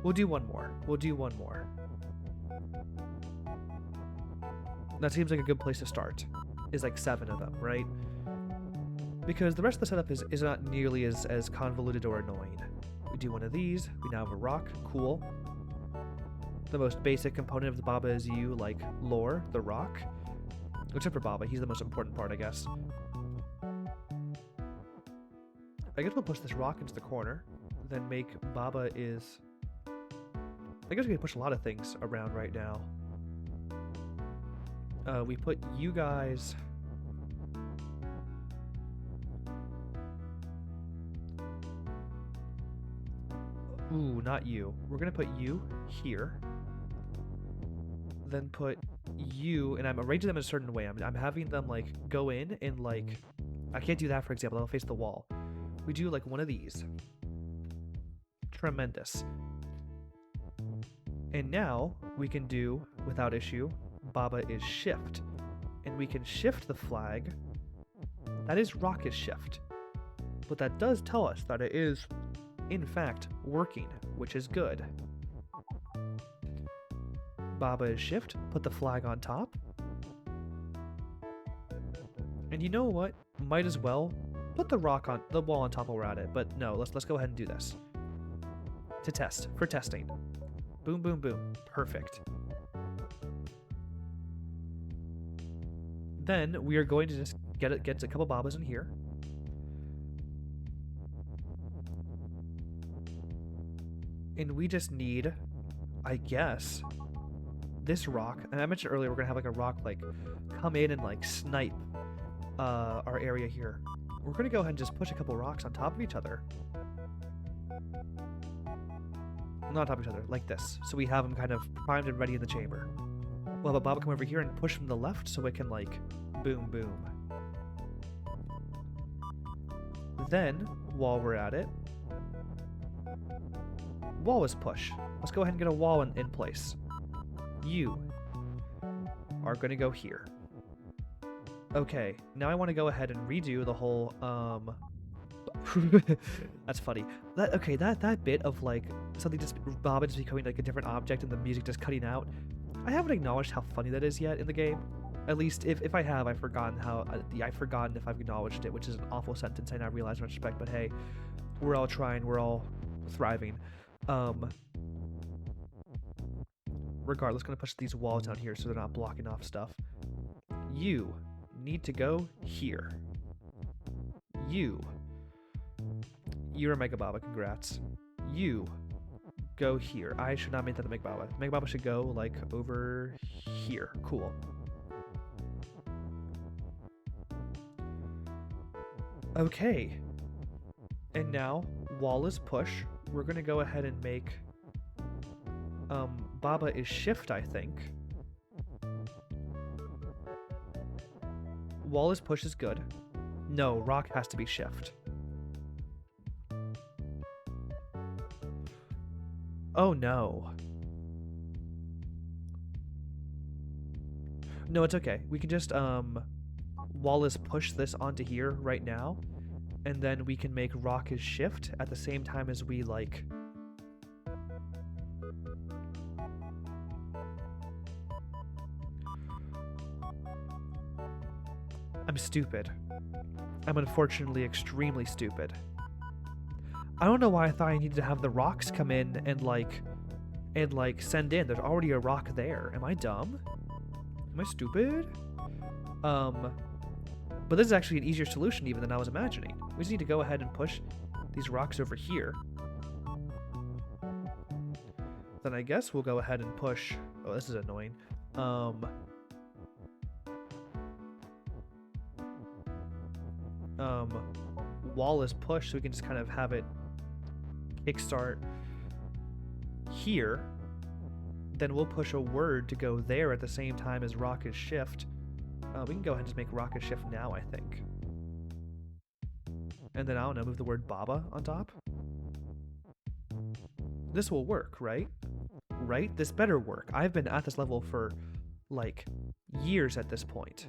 We'll do one more. That seems like a good place to start. Is like 7 of them, right? Because the rest of the setup is not nearly as convoluted or annoying. We do one of these. We now have a rock. Cool. The most basic component of the Baba is you, like lore, the rock. Except for Baba, he's the most important part, I guess. I guess we'll push this rock into the corner, then make Baba is... I guess we can push a lot of things around right now. We put you guys... Ooh, not you. We're gonna put you here. Then put you, and I'm arranging them in a certain way. I'm having them like go in and like... I can't do that, for example. I'll face the wall. We do like one of these. Tremendous. And now we can do, without issue, Baba is shift. And we can shift the flag. That is rock is shift. But that does tell us that it is, in fact, working, which is good. Baba is shift, put the flag on top. And you know what? Might as well put the rock on the wall on top while we're at it. But no, let's go ahead and do this. To test, for testing. Boom, boom, boom. Perfect. Then we are going to just get a couple Babas in here. And we just need, I guess, this rock. And I mentioned earlier we're gonna have like a rock like come in and like snipe our area here. We're gonna go ahead and just push a couple rocks on top of each other. Not on top of each other, like this. So we have them kind of primed and ready in the chamber. We'll have a Baba come over here and push from the left so it can like boom boom. Then, while we're at it, wall is push. Let's go ahead and get a wall in place. You are gonna go here. Okay, now I want to go ahead and redo the whole, that's funny. That bit of like something just Baba just becoming like a different object and the music just cutting out. I haven't acknowledged how funny that is yet in the game. At least if I have, I've forgotten how. I've forgotten if I've acknowledged it, which is an awful sentence I now realize in retrospect. But hey, we're all trying. We're all thriving. Regardless, gonna push these walls down here so they're not blocking off stuff. You need to go here. You're a Mega Baba, congrats. You go here. I should not make that a Mega Baba. Mega Baba should go like over here. Cool. Okay. And now, wall is push. We're gonna go ahead and make Baba is shift, I think. Wall is push is good. No, rock has to be shift. Oh no. No, it's okay. We can just wall is push this onto here right now, and then we can make rock is shift at the same time as we like I'm stupid. I'm unfortunately extremely stupid. I don't know why I thought I needed to have the rocks come in and like send in. There's already a rock there. Am I dumb? Am I stupid? But this is actually an easier solution even than I was imagining. We just need to go ahead and push these rocks over here. Then I guess we'll go ahead and push... Oh, this is annoying. Wall is pushed, so we can just kind of have it kickstart here. Then we'll push a word to go there at the same time as rock is shift. We can go ahead and just make rock is shift now, I think. And then, I don't know, move the word Baba on top. This will work, right? Right? This better work. I've been at this level for, like, years at this point.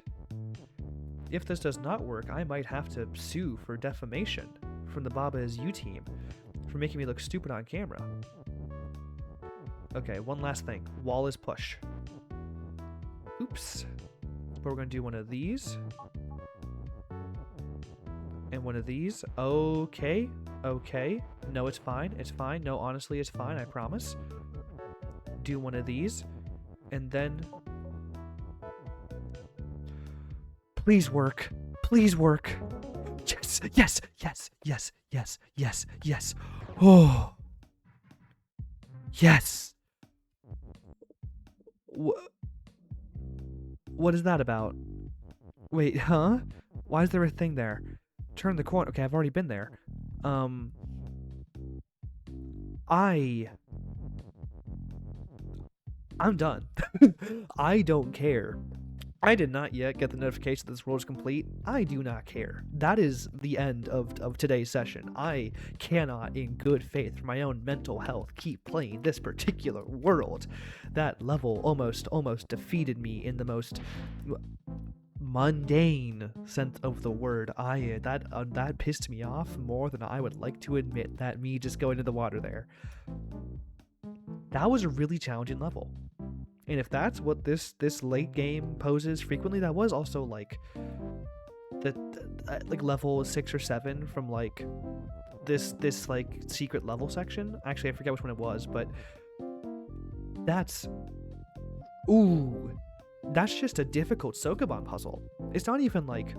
if this does not work, I might have to sue for defamation from the Baba Is You team for making me look stupid on camera. Okay, one last thing. Wall is push. Oops. But we're going to do one of these. And one of these. Okay. Okay. No, it's fine. It's fine. No, honestly, it's fine. I promise. Do one of these. And then... Please work. Please work. Yes. Yes. Yes. Yes. Yes. Yes. Yes. Oh. Yes. What is that about? Wait, huh? Why is there a thing there? Turn the corner. Okay, I've already been there. I'm done. I don't care. I did not yet get the notification that this world is complete. I do not care. That is the end of today's session. I cannot, in good faith, for my own mental health, keep playing this particular world. That level almost defeated me in the most mundane sense of the word. That pissed me off more than I would like to admit, that me just going into the water there. That was a really challenging level. And if that's what this late game poses frequently, that was also like like level 6 or 7 from like this like secret level section. Actually, I forget which one it was, but that's just a difficult Sokoban puzzle. It's not even like,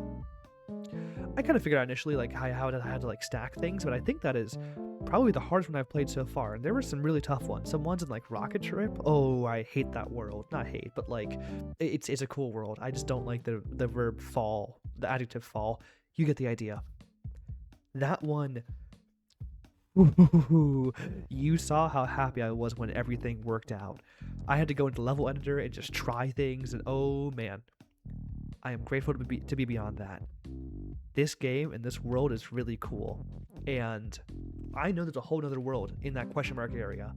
I kind of figured out initially like how I had to like stack things, but I think that is probably the hardest one I've played so far. And there were some really tough ones. Some ones in like Rocket Trip. Oh, I hate that world. Not hate, but like it's a cool world. I just don't like the verb fall, the adjective fall. You get the idea. That one. You saw how happy I was when everything worked out. I had to go into level editor and just try things, and oh man, I am grateful to be beyond that. This game and this world is really cool, and I know there's a whole other world in that question mark area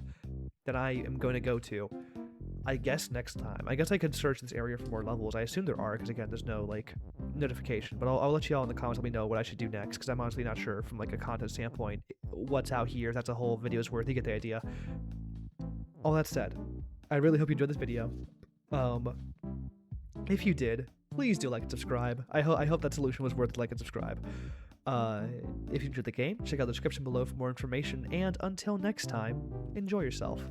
that I am going to go to, I guess, next time. I guess I could search this area for more levels. I assume there are, because again, there's no like notification, but I'll let you all in the comments let me know what I should do next, because I'm honestly not sure from like a content standpoint what's out here. That's a whole video's worth. You get the idea. All that said, I really hope you enjoyed this video. If you did, please do like and subscribe. I hope that solution was worth like and subscribe. If you enjoyed the game, check out the description below for more information, and until next time, enjoy yourself.